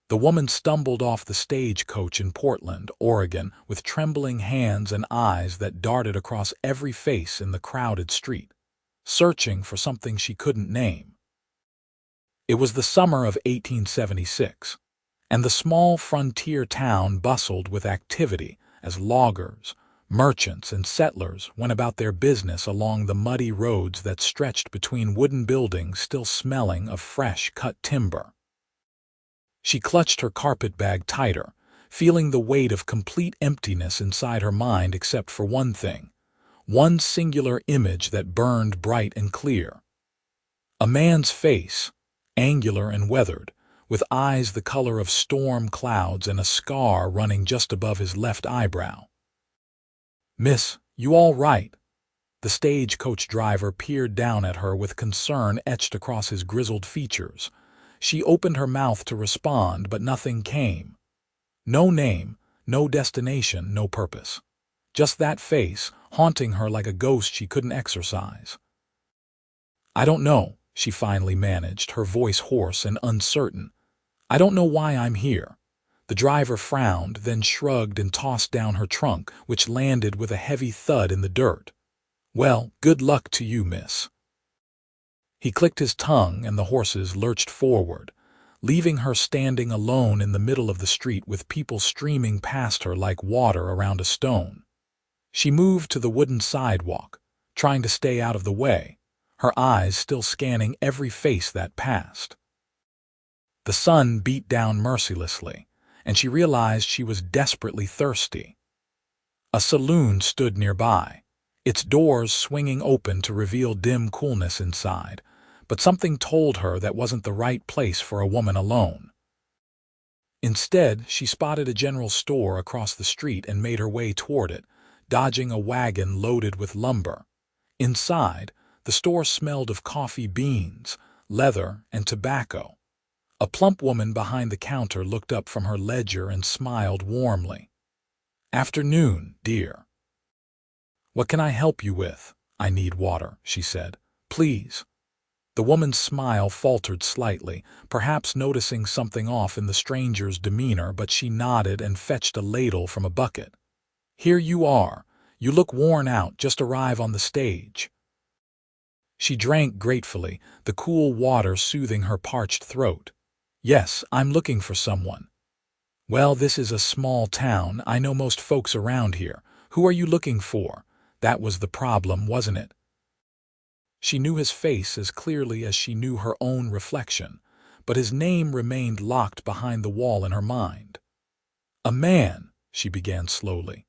The woman stumbled off the stagecoach in Portland, Oregon, with trembling hands and eyes that darted across every face in the crowded street, searching for something she couldn't name. It was the summer of 1876, and the small frontier town bustled with activity as loggers, merchants, and settlers went about their business along the muddy roads that stretched between wooden buildings still smelling of fresh cut timber. She clutched her carpetbag tighter, feeling the weight of complete emptiness inside her mind except for one thing, one singular image that burned bright and clear. A man's face, angular and weathered, with eyes the color of storm clouds and a scar running just above his left eyebrow. "Miss, you all right?" The stagecoach driver peered down at her with concern etched across his grizzled features. She opened her mouth to respond, but nothing came. No name, no destination, no purpose. Just that face, haunting her like a ghost she couldn't exorcise. "I don't know," she finally managed, her voice hoarse and uncertain. "I don't know why I'm here." The driver frowned, then shrugged and tossed down her trunk, which landed with a heavy thud in the dirt. "Well, good luck to you, miss." He clicked his tongue and the horses lurched forward, leaving her standing alone in the middle of the street with people streaming past her like water around a stone. She moved to the wooden sidewalk, trying to stay out of the way, her eyes still scanning every face that passed. The sun beat down mercilessly, and she realized she was desperately thirsty. A saloon stood nearby, its doors swinging open to reveal dim coolness inside, but something told her that wasn't the right place for a woman alone. Instead, she spotted a general store across the street and made her way toward it, dodging a wagon loaded with lumber. Inside, the store smelled of coffee beans, leather, and tobacco. A plump woman behind the counter looked up from her ledger and smiled warmly. "Afternoon, dear. What can I help you with?" "I need water," she said. "Please." The woman's smile faltered slightly, perhaps noticing something off in the stranger's demeanor, but she nodded and fetched a ladle from a bucket. "Here you are. You look worn out, just arrived on the stage." She drank gratefully, the cool water soothing her parched throat. "Yes, I'm looking for someone." "Well, this is a small town. I know most folks around here. Who are you looking for?" That was the problem, wasn't it? She knew his face as clearly as she knew her own reflection, but his name remained locked behind the wall in her mind. "A man," she began slowly.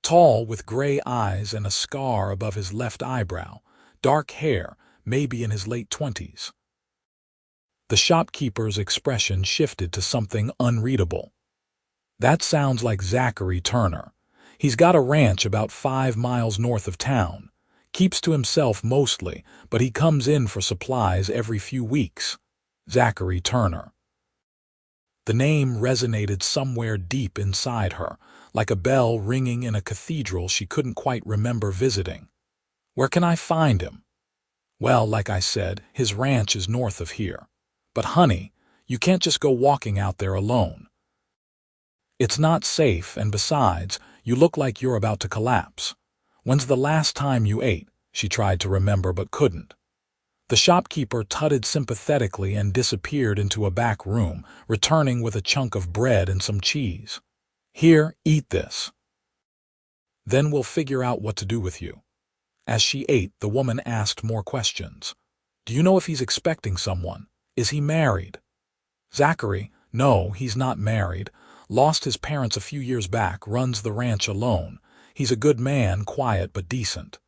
"Tall, with gray eyes and a scar above his left eyebrow, dark hair, maybe in his late 20s. The shopkeeper's expression shifted to something unreadable. "That sounds like Zachary Turner. He's got a ranch about 5 miles north of town. Keeps to himself mostly, but he comes in for supplies every few weeks. Zachary Turner." The name resonated somewhere deep inside her, like a bell ringing in a cathedral she couldn't quite remember visiting. "Where can I find him?" "Well, like I said, his ranch is north of here. But honey, you can't just go walking out there alone. It's not safe, and besides, you look like you're about to collapse. When's the last time you ate?" She tried to remember but couldn't. The shopkeeper tutted sympathetically and disappeared into a back room, returning with a chunk of bread and some cheese. "Here, eat this. Then we'll figure out what to do with you." As she ate, the woman asked more questions. "Do you know if he's expecting someone? Is he married?" "Zachary? No, he's not married. Lost his parents a few years back, runs the ranch alone. He's a good man, quiet but decent.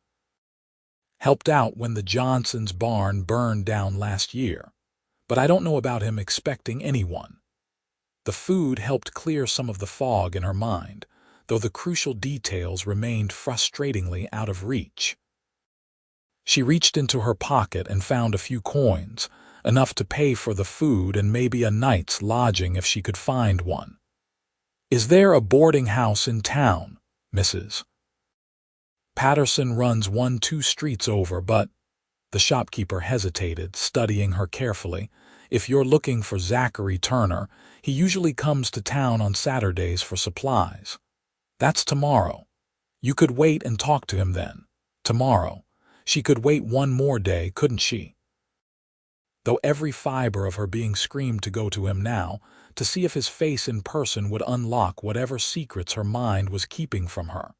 Helped out when the Johnsons' barn burned down last year. But I don't know about him expecting anyone." The food helped clear some of the fog in her mind, though the crucial details remained frustratingly out of reach. She reached into her pocket and found a few coins, enough to pay for the food and maybe a night's lodging if she could find one. "Is there a boarding house in town, Mrs. Patterson runs 1-2 streets over, but—" The shopkeeper hesitated, studying her carefully. "If you're looking for Zachary Turner, He usually comes to town on Saturdays for supplies. That's tomorrow. You could wait and talk to him then. Tomorrow. She could wait one more day, couldn't she? Though every fiber of her being screamed to go to him now, to see if his face in person would unlock whatever secrets her mind was keeping from her.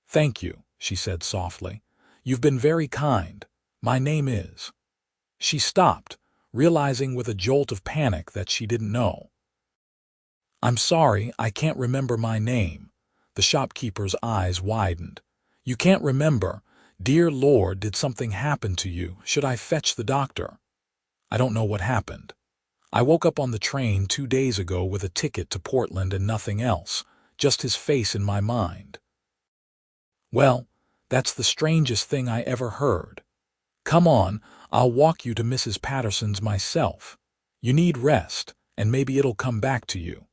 "Thank you," she said softly. "You've been very kind. My name is—" She stopped, realizing with a jolt of panic that she didn't know. "I'm sorry, I can't remember my name." The shopkeeper's eyes widened. "You can't remember? Dear Lord, did something happen to you? Should I fetch the doctor?" "I don't know what happened. I woke up on the train 2 days ago with a ticket to Portland and nothing else, just his face in my mind." "Well, that's the strangest thing I ever heard. Come on, I'll walk you to Mrs. Patterson's myself. You need rest, and maybe it'll come back to you."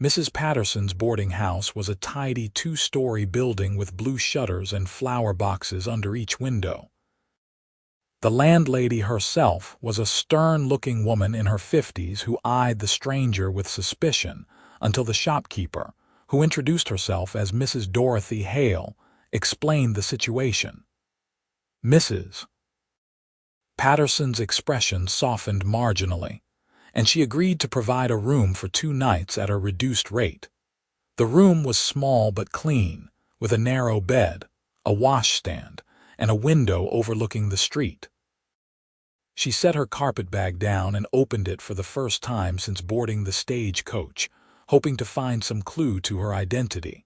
Mrs. Patterson's boarding house was a tidy 2-story building with blue shutters and flower boxes under each window. The landlady herself was a stern-looking woman in her 50s who eyed the stranger with suspicion until the shopkeeper, who introduced herself as Mrs. Dorothy Hale, explained the situation. Mrs. Patterson's expression softened marginally, and she agreed to provide a room for 2 nights at a reduced rate. The room was small but clean, with a narrow bed, a washstand, and a window overlooking the street. She set her carpetbag down and opened it for the first time since boarding the stagecoach, hoping to find some clue to her identity.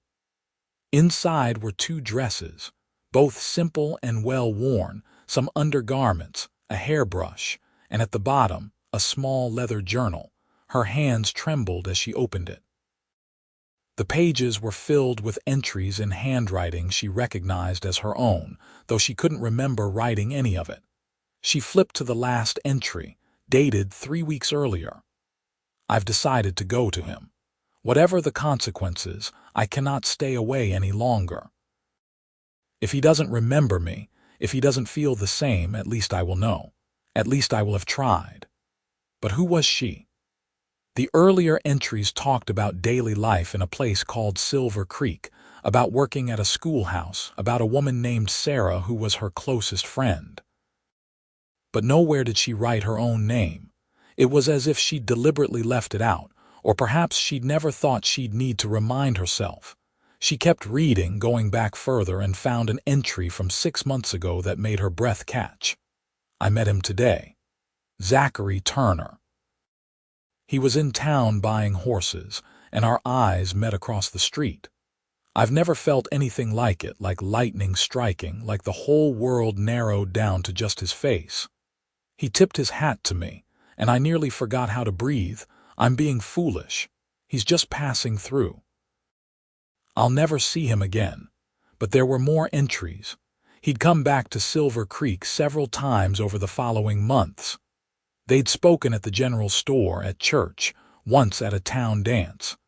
Inside were 2 dresses, both simple and well-worn, some undergarments, a hairbrush, and at the bottom, a small leather journal. Her hands trembled as she opened it. The pages were filled with entries in handwriting she recognized as her own, though she couldn't remember writing any of it. She flipped to the last entry, dated 3 weeks earlier. "I've decided to go to him. Whatever the consequences, I cannot stay away any longer. If he doesn't remember me, if he doesn't feel the same, at least I will know. At least I will have tried." But who was she? The earlier entries talked about daily life in a place called Silver Creek, about working at a schoolhouse, about a woman named Sarah who was her closest friend. But nowhere did she write her own name. It was as if she'd deliberately left it out, or perhaps she'd never thought she'd need to remind herself. She kept reading, going back further, and found an entry from 6 months ago that made her breath catch. "I met him today. Zachary Turner. He was in town buying horses, and our eyes met across the street. I've never felt anything like it, like lightning striking, like the whole world narrowed down to just his face. He tipped his hat to me, and I nearly forgot how to breathe. I'm being foolish. He's just passing through. I'll never see him again." But there were more entries. He'd come back to Silver Creek several times over the following months. They'd spoken at the general store, at church, once at a town dance.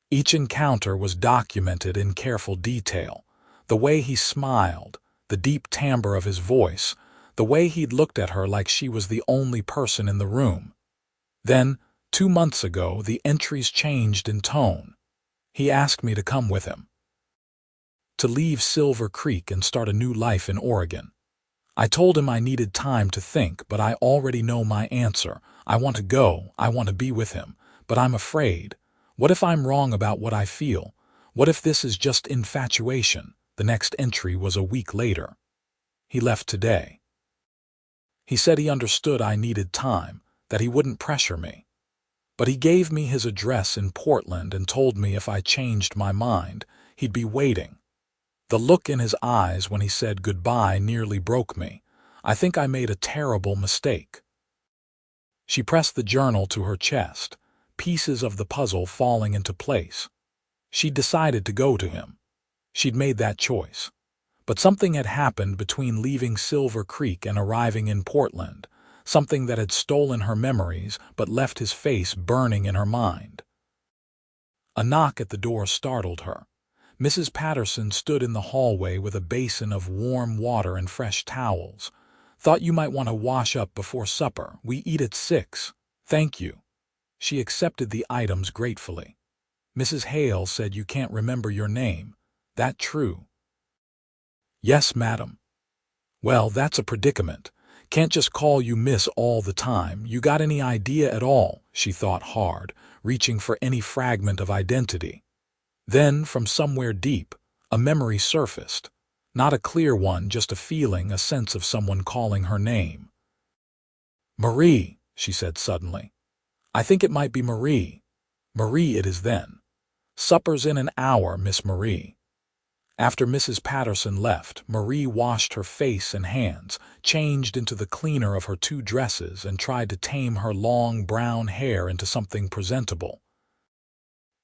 Each encounter was documented in careful detail. The way he smiled, the deep timbre of his voice, the way he'd looked at her like she was the only person in the room. Then, 2 months ago, the entries changed in tone. He asked me to come with him. To leave Silver Creek and start a new life in Oregon. I told him I needed time to think, but I already know my answer. I want to go, I want to be with him, but I'm afraid. What if I'm wrong about what I feel? What if this is just infatuation? The next entry was a week later. He left today. He said he understood I needed time, that he wouldn't pressure me. But he gave me his address in Portland and told me if I changed my mind, he'd be waiting. The look in his eyes when he said goodbye nearly broke me. I think I made a terrible mistake. She pressed the journal to her chest, pieces of the puzzle falling into place. She'd decided to go to him. She'd made that choice. But something had happened between leaving Silver Creek and arriving in Portland, something that had stolen her memories but left his face burning in her mind. A knock at the door startled her. Mrs. Patterson stood in the hallway with a basin of warm water and fresh towels. "Thought you might want to wash up before supper. We eat at 6. Thank you." She accepted the items gratefully. "Mrs. Hale said you can't remember your name. That true?" "Yes, madam." "Well, that's a predicament. Can't just call you miss all the time. You got any idea at all?" She thought hard, reaching for any fragment of identity. Then, from somewhere deep, a memory surfaced. Not a clear one, just a feeling, a sense of someone calling her name. "Marie," she said suddenly. "I think it might be Marie. Marie it is then. Supper's in an hour, Miss Marie." After Mrs. Patterson left, Marie washed her face and hands, changed into the cleaner of her 2 dresses, and tried to tame her long brown hair into something presentable.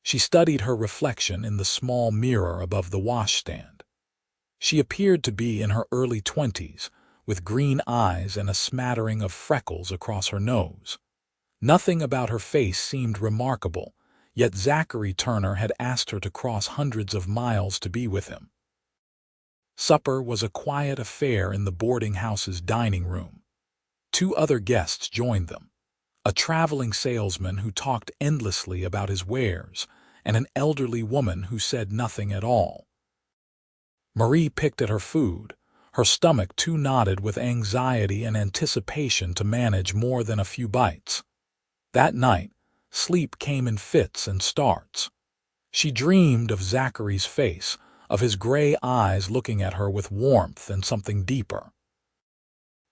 She studied her reflection in the small mirror above the washstand. She appeared to be in her early 20s, with green eyes and a smattering of freckles across her nose. Nothing about her face seemed remarkable, yet Zachary Turner had asked her to cross hundreds of miles to be with him. Supper was a quiet affair in the boarding house's dining room. 2 other guests joined them: a traveling salesman who talked endlessly about his wares, and an elderly woman who said nothing at all. Marie picked at her food, her stomach too knotted with anxiety and anticipation to manage more than a few bites. That night, sleep came in fits and starts. She dreamed of Zachary's face, of his gray eyes looking at her with warmth and something deeper.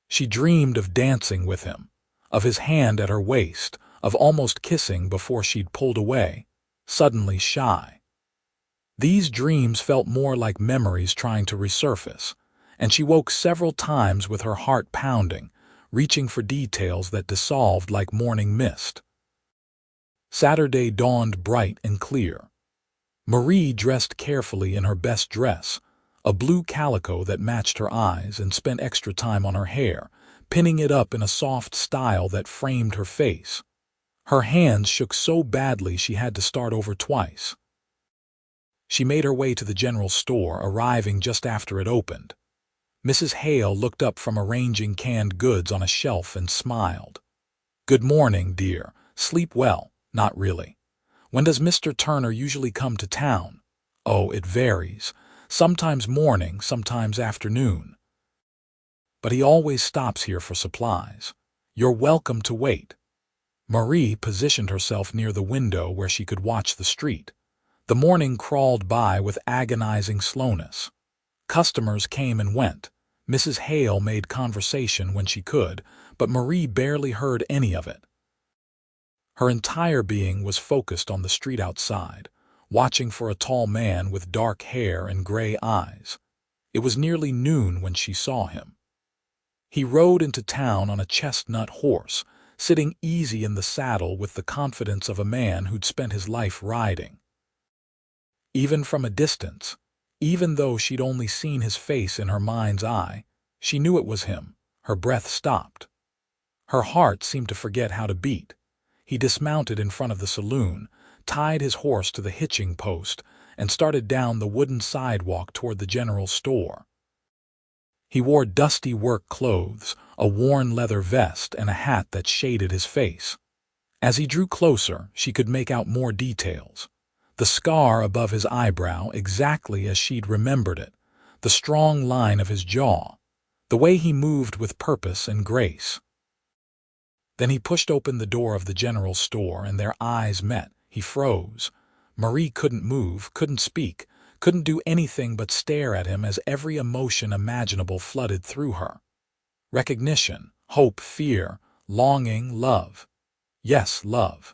She dreamed of dancing with him, of his hand at her waist, of almost kissing before she'd pulled away, suddenly shy. These dreams felt more like memories trying to resurface, and she woke several times with her heart pounding, reaching for details that dissolved like morning mist. Saturday dawned bright and clear. Marie dressed carefully in her best dress, a blue calico that matched her eyes, and spent extra time on her hair, pinning it up in a soft style that framed her face. Her hands shook so badly she had to start over twice. She made her way to the general store, arriving just after it opened. Mrs. Hale looked up from arranging canned goods on a shelf and smiled. "Good morning, dear. Sleep well?" "Not really." "When does Mr. Turner usually come to town?" "Oh, it varies. Sometimes morning, sometimes afternoon. But he always stops here for supplies. You're welcome to wait." Marie positioned herself near the window where she could watch the street. The morning crawled by with agonizing slowness. Customers came and went. Mrs. Hale made conversation when she could, but Marie barely heard any of it. Her entire being was focused on the street outside, watching for a tall man with dark hair and gray eyes. It was nearly noon when she saw him. He rode into town on a chestnut horse, sitting easy in the saddle with the confidence of a man who'd spent his life riding. Even from a distance, even though she'd only seen his face in her mind's eye, she knew it was him. Her breath stopped. Her heart seemed to forget how to beat. He dismounted in front of the saloon, tied his horse to the hitching post, and started down the wooden sidewalk toward the general store. He wore dusty work clothes, a worn leather vest, and a hat that shaded his face. As he drew closer, she could make out more details. The scar above his eyebrow, exactly as she'd remembered it, the strong line of his jaw, the way he moved with purpose and grace. Then he pushed open the door of the general store, and their eyes met. He froze. Marie couldn't move, couldn't speak, couldn't do anything but stare at him as every emotion imaginable flooded through her. Recognition, hope, fear, longing, love. Yes, love.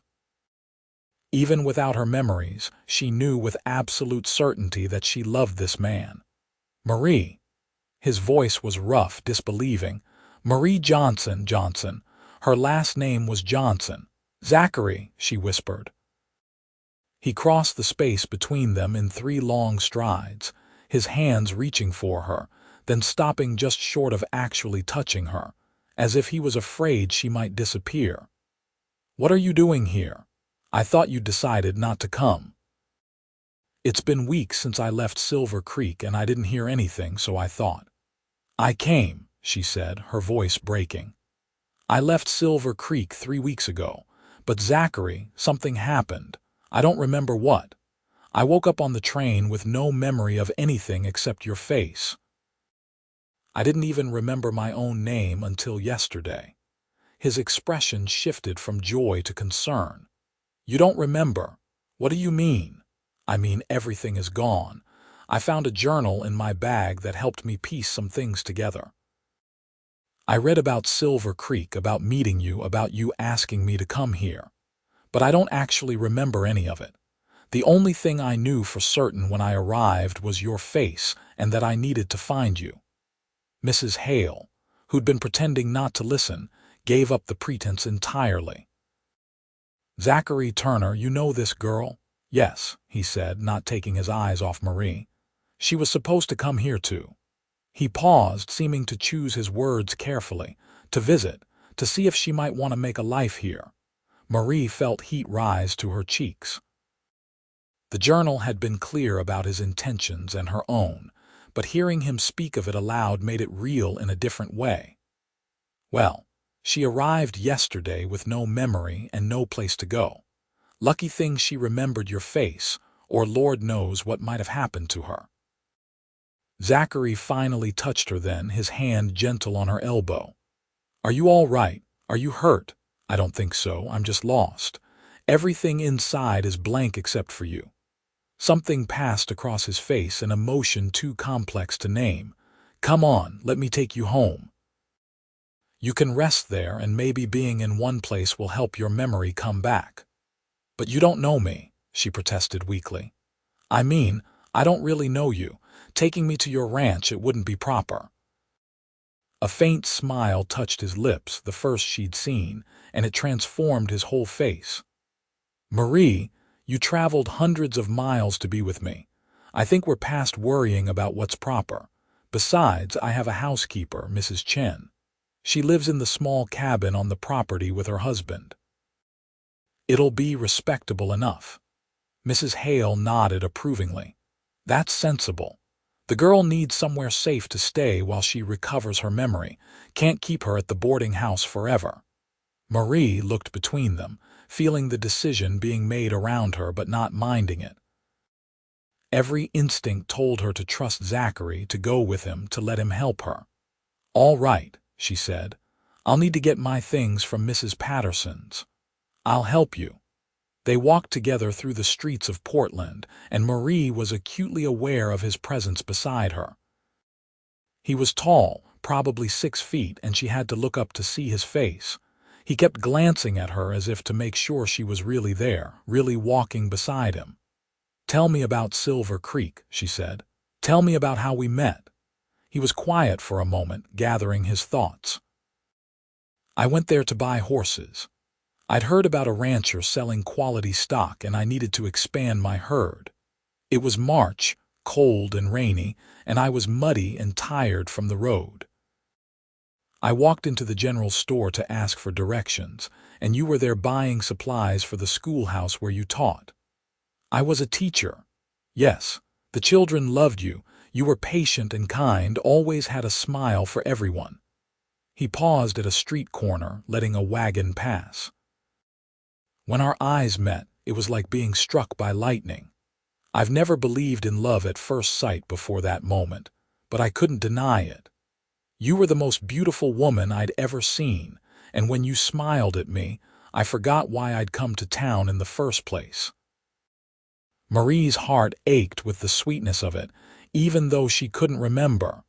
Even without her memories, she knew with absolute certainty that she loved this man. "Marie." His voice was rough, disbelieving. "Marie Johnson. Her last name was Johnson." "Zachary," she whispered. He crossed the space between them in 3 long strides, his hands reaching for her, then stopping just short of actually touching her, as if he was afraid she might disappear. "What are you doing here? I thought you'd decided not to come." "It's been weeks since I left Silver Creek, and I didn't hear anything, so I thought." "I came," she said, her voice breaking. "I left Silver Creek 3 weeks ago, But Zachary, something happened. I don't remember what. I woke up on the train with no memory of anything except your face. I didn't even remember my own name until yesterday." His expression shifted from joy to concern. "You don't remember? What do you mean?" "I mean everything is gone. I found a journal in my bag that helped me piece some things together. I read about Silver Creek, about meeting you, about you asking me to come here. But I don't actually remember any of it. The only thing I knew for certain when I arrived was your face and that I needed to find you." Mrs. Hale, who'd been pretending not to listen, gave up the pretense entirely. "Zachary Turner, you know this girl?" "Yes," he said, not taking his eyes off Marie. "She was supposed to come here too." He paused, seeming to choose his words carefully. "To visit, to see if she might want to make a life here." Marie felt heat rise to her cheeks. The journal had been clear about his intentions and her own, but hearing him speak of it aloud made it real in a different way. "Well, she arrived yesterday with no memory and no place to go. Lucky thing she remembered your face, or Lord knows what might have happened to her." Zachary finally touched her then, his hand gentle on her elbow. "Are you all right? Are you hurt?" "I don't think so. I'm just lost. Everything inside is blank except for you." Something passed across his face, an emotion too complex to name. "Come on, let me take you home. You can rest there, and maybe being in one place will help your memory come back." "But you don't know me," she protested weakly. "I mean, I don't really know you. Taking me to your ranch, it wouldn't be proper." A faint smile touched his lips, the first she'd seen, and it transformed his whole face. "Marie, you traveled hundreds of miles to be with me. I think we're past worrying about what's proper. Besides, I have a housekeeper, Mrs. Chen. She lives in the small cabin on the property with her husband. It'll be respectable enough." Mrs. Hale nodded approvingly. "That's sensible. The girl needs somewhere safe to stay while she recovers her memory. Can't keep her at the boarding house forever." Marie looked between them, feeling the decision being made around her but not minding it. Every instinct told her to trust Zachary, to go with him, to let him help her. "All right," she said. "I'll need to get my things from Mrs. Patterson's. I'll help you." They walked together through the streets of Portland, and Marie was acutely aware of his presence beside her. He was tall, probably 6 feet, and she had to look up to see his face. He kept glancing at her as if to make sure she was really there, really walking beside him. "Tell me about Silver Creek," she said. "Tell me about how we met." He was quiet for a moment, gathering his thoughts. "I went there to buy horses. I'd heard about a rancher selling quality stock, and I needed to expand my herd. It was March, cold and rainy, and I was muddy and tired from the road. I walked into the general store to ask for directions, and you were there buying supplies for the schoolhouse where you taught. I was a teacher. Yes, the children loved you. You were patient and kind, always had a smile for everyone." He paused at a street corner, letting a wagon pass. "When our eyes met, it was like being struck by lightning. I've never believed in love at first sight before that moment, but I couldn't deny it. You were the most beautiful woman I'd ever seen, and when you smiled at me, I forgot why I'd come to town in the first place." Marie's heart ached with the sweetness of it, even though she couldn't remember.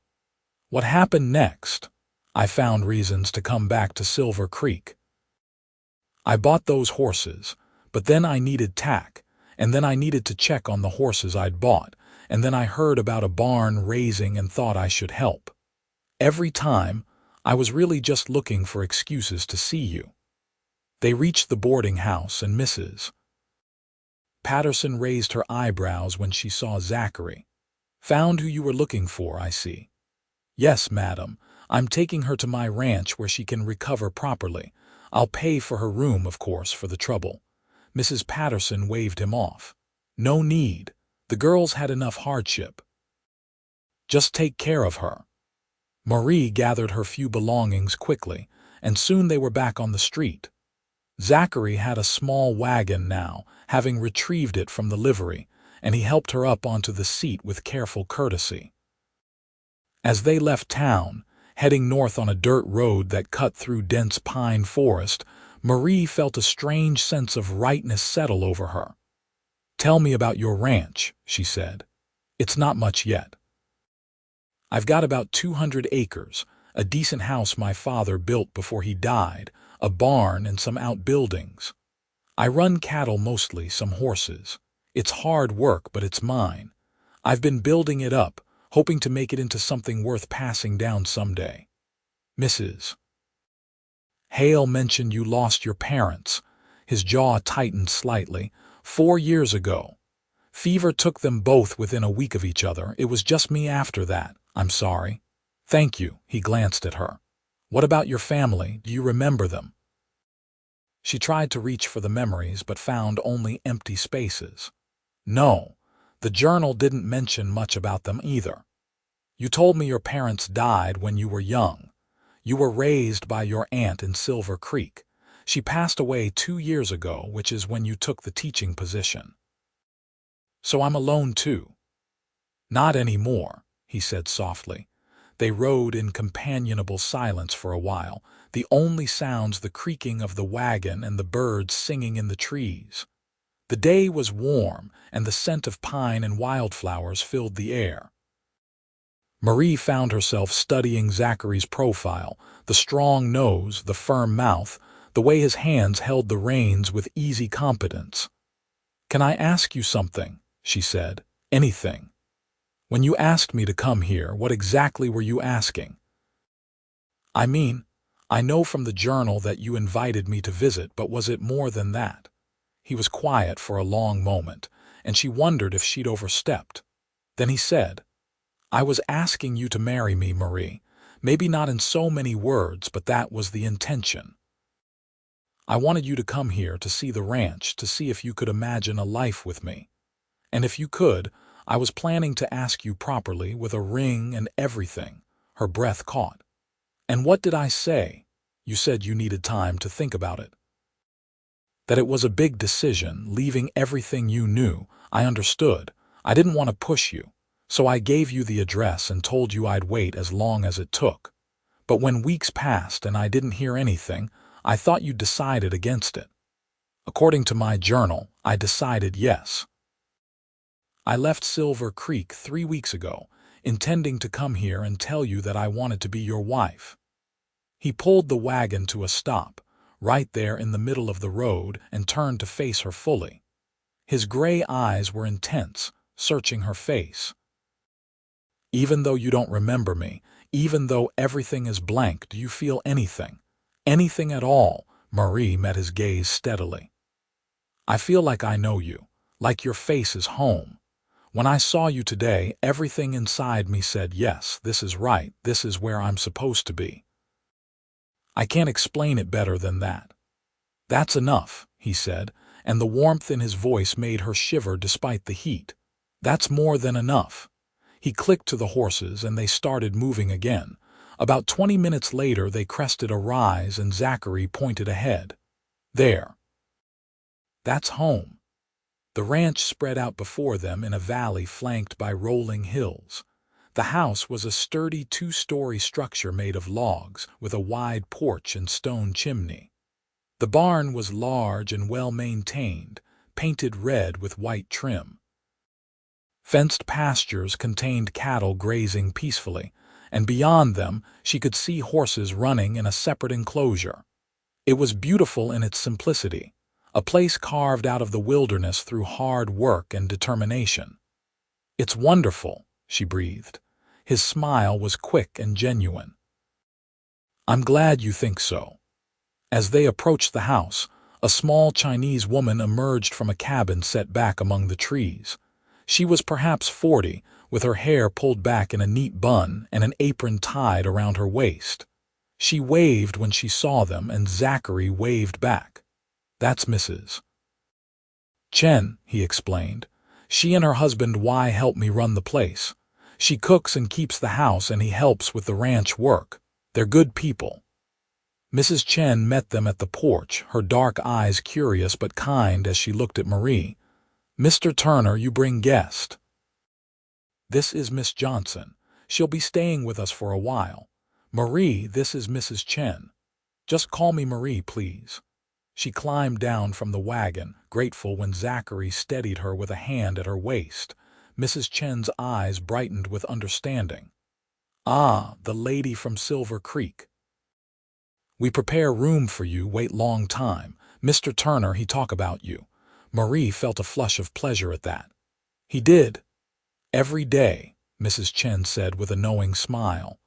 "What happened next?" "I found reasons to come back to Silver Creek. I bought those horses, but then I needed tack, and then I needed to check on the horses I'd bought, and then I heard about a barn raising and thought I should help. Every time, I was really just looking for excuses to see you." They reached the boarding house, and Mrs. Patterson raised her eyebrows when she saw Zachary. "Found who you were looking for, I see." "Yes, madam. I'm taking her to my ranch where she can recover properly. I'll pay for her room, of course, for the trouble." Mrs. Patterson waved him off. "No need. The girl's had enough hardship. Just take care of her." Marie gathered her few belongings quickly, and soon they were back on the street. Zachary had a small wagon now, having retrieved it from the livery, and he helped her up onto the seat with careful courtesy. As they left town, heading north on a dirt road that cut through dense pine forest, Marie felt a strange sense of rightness settle over her. "Tell me about your ranch," she said. "It's not much yet." "I've got about 200 acres, a decent house my father built before he died, a barn and some outbuildings. I run cattle mostly, some horses. It's hard work, but it's mine. I've been building it up, hoping to make it into something worth passing down someday." "Mrs. Hale mentioned you lost your parents." His jaw tightened slightly. "4 years ago. Fever took them both within a week of each other. It was just me after that. I'm sorry." "Thank you." He glanced at her. "What about your family? Do you remember them?" She tried to reach for the memories but found only empty spaces. "No, the journal didn't mention much about them either. You told me your parents died when you were young. You were raised by your aunt in Silver Creek. She passed away 2 years ago, which is when you took the teaching position. So I'm alone too." "Not anymore," he said softly. They rode in companionable silence for a while, the only sounds the creaking of the wagon and the birds singing in the trees. The day was warm, and the scent of pine and wildflowers filled the air. Marie found herself studying Zachary's profile, the strong nose, the firm mouth, the way his hands held the reins with easy competence. "Can I ask you something?" she said. "Anything. When you asked me to come here, what exactly were you asking?" "I mean, I know from the journal that you invited me to visit, but was it more than that?" He was quiet for a long moment, and she wondered if she'd overstepped. Then he said, "I was asking you to marry me, Marie. Maybe not in so many words, but that was the intention. I wanted you to come here to see the ranch, to see if you could imagine a life with me. And if you could, I was planning to ask you properly, with a ring and everything." Her breath caught. "And what did I say?" "You said you needed time to think about it. That it was a big decision, leaving everything you knew. I understood. I didn't want to push you. So I gave you the address and told you I'd wait as long as it took. But when weeks passed and I didn't hear anything, I thought you'd decided against it. According to my journal, I decided yes. I left Silver Creek 3 weeks ago, intending to come here and tell you that I wanted to be your wife." He pulled the wagon to a stop, right there in the middle of the road, and turned to face her fully. His gray eyes were intense, searching her face. "Even though you don't remember me, even though everything is blank, do you feel anything? Anything at all?" Marie met his gaze steadily. "I feel like I know you, like your face is home. When I saw you today, everything inside me said, yes, this is right, this is where I'm supposed to be. I can't explain it better than that." "That's enough," he said, and the warmth in his voice made her shiver despite the heat. "That's more than enough." He clicked to the horses and they started moving again. About 20 minutes later they crested a rise and Zachary pointed ahead. "There. That's home." The ranch spread out before them in a valley flanked by rolling hills. The house was a sturdy 2-story structure made of logs, with a wide porch and stone chimney. The barn was large and well-maintained, painted red with white trim. Fenced pastures contained cattle grazing peacefully, and beyond them she could see horses running in a separate enclosure. It was beautiful in its simplicity, a place carved out of the wilderness through hard work and determination. "It's wonderful," she breathed. His smile was quick and genuine. "I'm glad you think so." As they approached the house, a small Chinese woman emerged from a cabin set back among the trees. She was perhaps 40, with her hair pulled back in a neat bun and an apron tied around her waist. She waved when she saw them, and Zachary waved back. "That's Mrs. Chen," he explained. "She and her husband Y help me run the place. She cooks and keeps the house, and he helps with the ranch work. They're good people." Mrs. Chen met them at the porch, her dark eyes curious but kind as she looked at Marie. "Mr. Turner, you bring guest." "This is Miss Johnson. She'll be staying with us for a while. Marie, this is Mrs. Chen. Just call me Marie, please." She climbed down from the wagon, grateful when Zachary steadied her with a hand at her waist. Mrs. Chen's eyes brightened with understanding. "Ah, the lady from Silver Creek. We prepare room for you, wait long time. Mr. Turner, he talk about you." Marie felt a flush of pleasure at that. "He did?" "Every day," Mrs. Chen said with a knowing smile.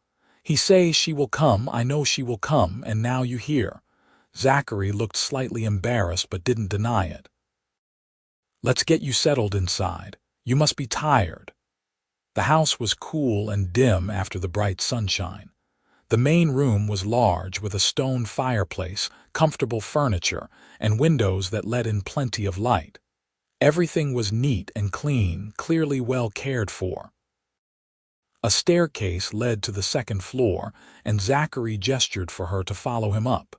"He say she will come, I know she will come, and now you hear." Zachary looked slightly embarrassed but didn't deny it. "Let's get you settled inside. You must be tired." The house was cool and dim after the bright sunshine. The main room was large with a stone fireplace, comfortable furniture, and windows that let in plenty of light. Everything was neat and clean, clearly well cared for. A staircase led to the second floor, and Zachary gestured for her to follow him up.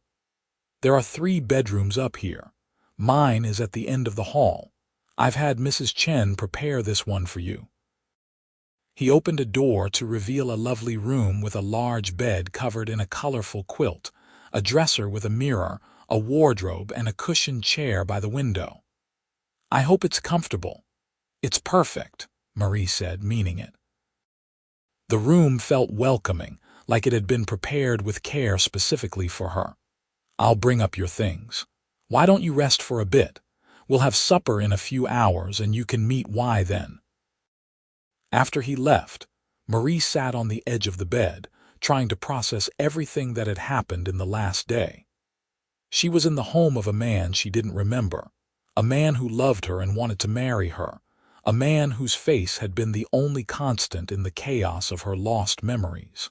"There are 3 bedrooms up here. Mine is at the end of the hall. I've had Mrs. Chen prepare this one for you." He opened a door to reveal a lovely room with a large bed covered in a colorful quilt, a dresser with a mirror, a wardrobe, and a cushioned chair by the window. "I hope it's comfortable." "It's perfect," Marie said, meaning it. The room felt welcoming, like it had been prepared with care specifically for her. "I'll bring up your things. Why don't you rest for a bit? We'll have supper in a few hours and you can meet Y then." After he left, Marie sat on the edge of the bed, trying to process everything that had happened in the last day. She was in the home of a man she didn't remember, a man who loved her and wanted to marry her, a man whose face had been the only constant in the chaos of her lost memories.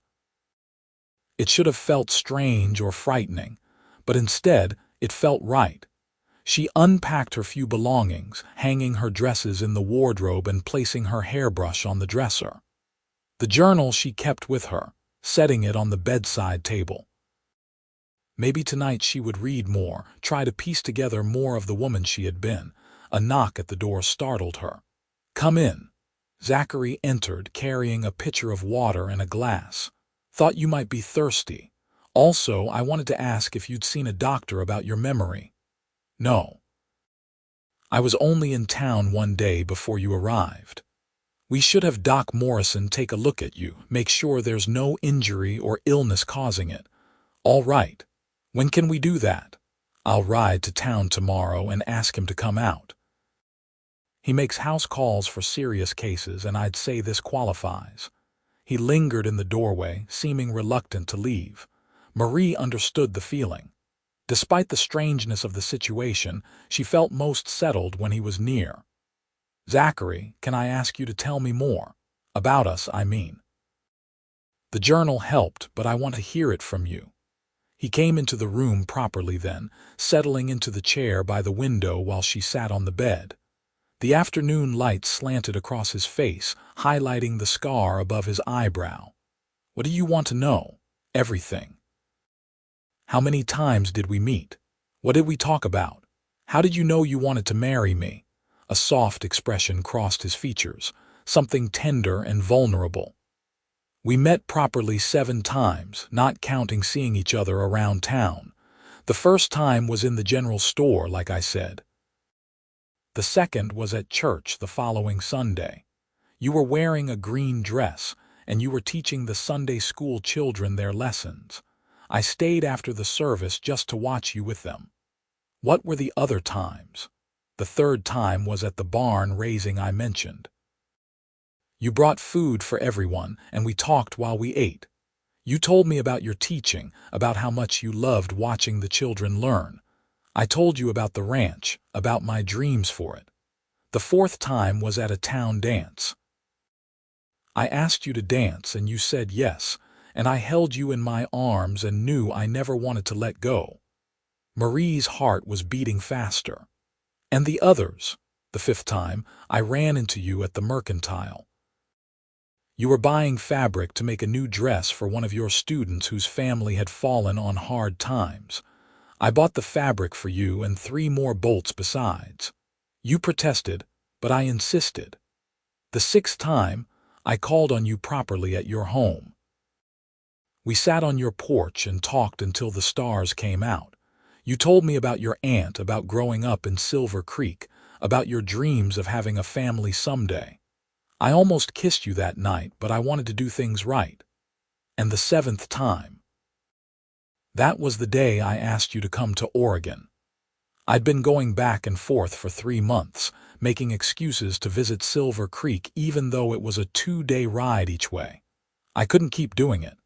It should have felt strange or frightening, but instead it felt right. She unpacked her few belongings, hanging her dresses in the wardrobe and placing her hairbrush on the dresser. The journal she kept with her, setting it on the bedside table. Maybe tonight she would read more, try to piece together more of the woman she had been. A knock at the door startled her. "Come in." Zachary entered, carrying a pitcher of water and a glass. "Thought you might be thirsty. Also, I wanted to ask if you'd seen a doctor about your memory." "No. I was only in town one day before you arrived. We should have Doc Morrison take a look at you, make sure there's no injury or illness causing it." "All right. When can we do that?" "I'll ride to town tomorrow and ask him to come out. He makes house calls for serious cases, and I'd say this qualifies." He lingered in the doorway, seeming reluctant to leave. Marie understood the feeling. Despite the strangeness of the situation, she felt most settled when he was near. "Zachary, can I ask you to tell me more? About us, I mean. The journal helped, but I want to hear it from you." He came into the room properly then, settling into the chair by the window while she sat on the bed. The afternoon light slanted across his face, highlighting the scar above his eyebrow. "What do you want to know?" "Everything. How many times did we meet? What did we talk about? How did you know you wanted to marry me?" A soft expression crossed his features, something tender and vulnerable. "We met properly 7 times, not counting seeing each other around town. The first time was in the general store, like I said. The second was at church the following Sunday. You were wearing a green dress, and you were teaching the Sunday school children their lessons. I stayed after the service just to watch you with them." "What were the other times?" "The third time was at the barn raising I mentioned. You brought food for everyone, and we talked while we ate. You told me about your teaching, about how much you loved watching the children learn. I told you about the ranch, about my dreams for it. The fourth time was at a town dance. I asked you to dance, and you said yes, and I held you in my arms and knew I never wanted to let go." Marie's heart was beating faster. "And the others? The 5th time, I ran into you at the mercantile. You were buying fabric to make a new dress for one of your students whose family had fallen on hard times. I bought the fabric for you and 3 more bolts besides. You protested, but I insisted. The 6th time, I called on you properly at your home. We sat on your porch and talked until the stars came out. You told me about your aunt, about growing up in Silver Creek, about your dreams of having a family someday. I almost kissed you that night, but I wanted to do things right. And the 7th time. That was the day I asked you to come to Oregon. I'd been going back and forth for 3 months, making excuses to visit Silver Creek even though it was a 2-day ride each way. I couldn't keep doing it.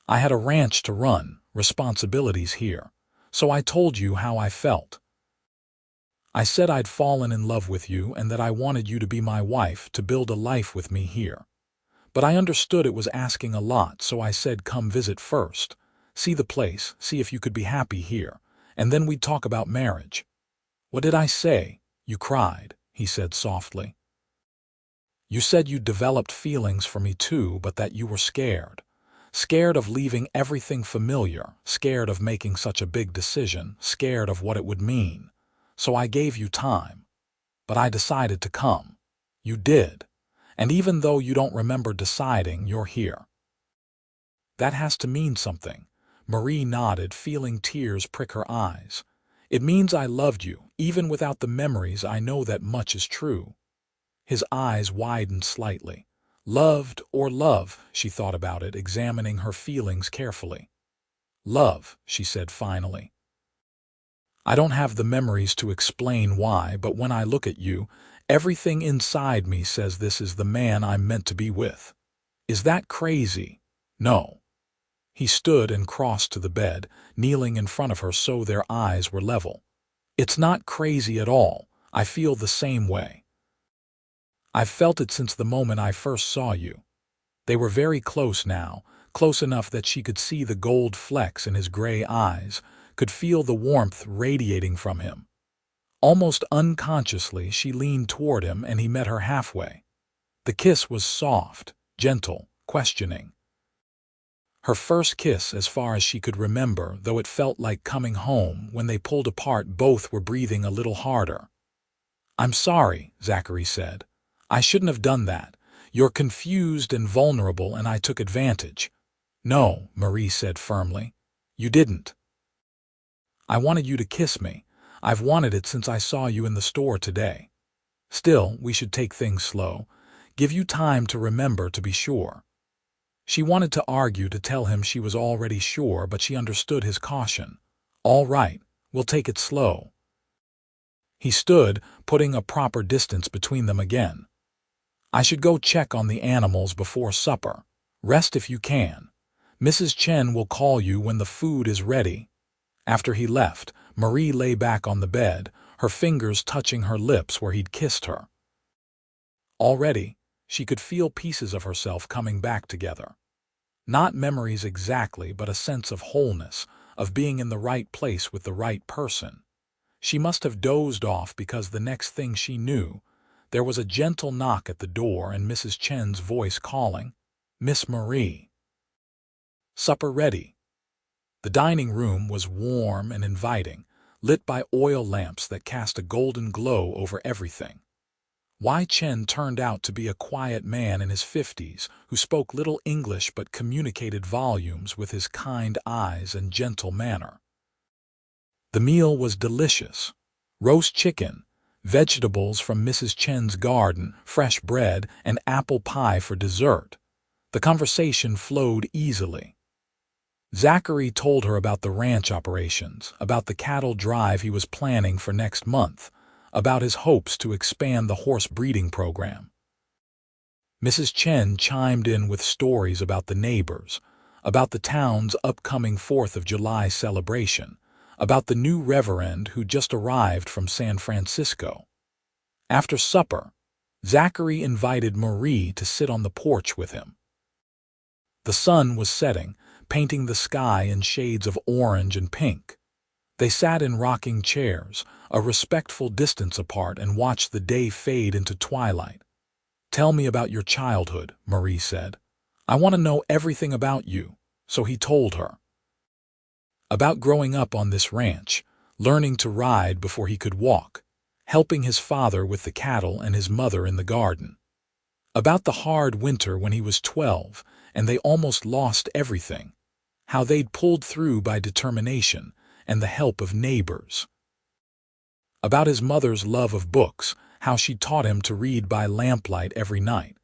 I had a ranch to run, responsibilities here, so I told you how I felt. I said I'd fallen in love with you and that I wanted you to be my wife, to build a life with me here. But I understood it was asking a lot, so I said come visit first. See the place, see if you could be happy here, and then we'd talk about marriage. What did I say? You cried, he said softly. You said you'd developed feelings for me too, but that you were scared. Scared of leaving everything familiar, scared of making such a big decision, scared of what it would mean. So I gave you time. But I decided to come. You did. And even though you don't remember deciding, you're here. That has to mean something. Marie nodded, feeling tears prick her eyes. It means I loved you, even without the memories. I know that much is true. His eyes widened slightly. Loved or love, she thought about it, examining her feelings carefully. Love, she said finally. I don't have the memories to explain why, but when I look at you, everything inside me says this is the man I'm meant to be with. Is that crazy? No. He stood and crossed to the bed, kneeling in front of her so their eyes were level. It's not crazy at all. I feel the same way. I've felt it since the moment I first saw you. They were very close now, close enough that she could see the gold flecks in his gray eyes, could feel the warmth radiating from him. Almost unconsciously, she leaned toward him and he met her halfway. The kiss was soft, gentle, questioning. Her first kiss as far as she could remember, though it felt like coming home. When they pulled apart, both were breathing a little harder. I'm sorry, Zachary said. I shouldn't have done that. You're confused and vulnerable and I took advantage. No, Marie said firmly. You didn't. I wanted you to kiss me. I've wanted it since I saw you in the store today. Still, we should take things slow. Give you time to remember, to be sure. She wanted to argue, to tell him she was already sure, but she understood his caution. All right, we'll take it slow. He stood, putting a proper distance between them again. I should go check on the animals before supper. Rest if you can. Mrs. Chen will call you when the food is ready. After he left, Marie lay back on the bed, her fingers touching her lips where he'd kissed her. Already, she could feel pieces of herself coming back together. Not memories exactly, but a sense of wholeness, of being in the right place with the right person. She must have dozed off because the next thing she knew, there was a gentle knock at the door and Mrs. Chen's voice calling, Miss Marie. Supper ready. The dining room was warm and inviting, lit by oil lamps that cast a golden glow over everything. Wei Chen turned out to be a quiet man in his 50s who spoke little English but communicated volumes with his kind eyes and gentle manner. The meal was delicious. Roast chicken, vegetables from Mrs. Chen's garden, fresh bread, and apple pie for dessert. The conversation flowed easily. Zachary told her about the ranch operations, about the cattle drive he was planning for next month, about his hopes to expand the horse breeding program. Mrs. Chen chimed in with stories about the neighbors, about the town's upcoming 4th of July celebration, about the new reverend who just arrived from San Francisco. After supper, Zachary invited Marie to sit on the porch with him. The sun was setting, painting the sky in shades of orange and pink. They sat in rocking chairs, a respectful distance apart, and watched the day fade into twilight. Tell me about your childhood, Marie said. I want to know everything about you, so he told her. About growing up on this ranch, learning to ride before he could walk, helping his father with the cattle and his mother in the garden. About the hard winter when he was 12 and they almost lost everything, how they'd pulled through by determination and the help of neighbors. About his mother's love of books, how she taught him to read by lamplight every night.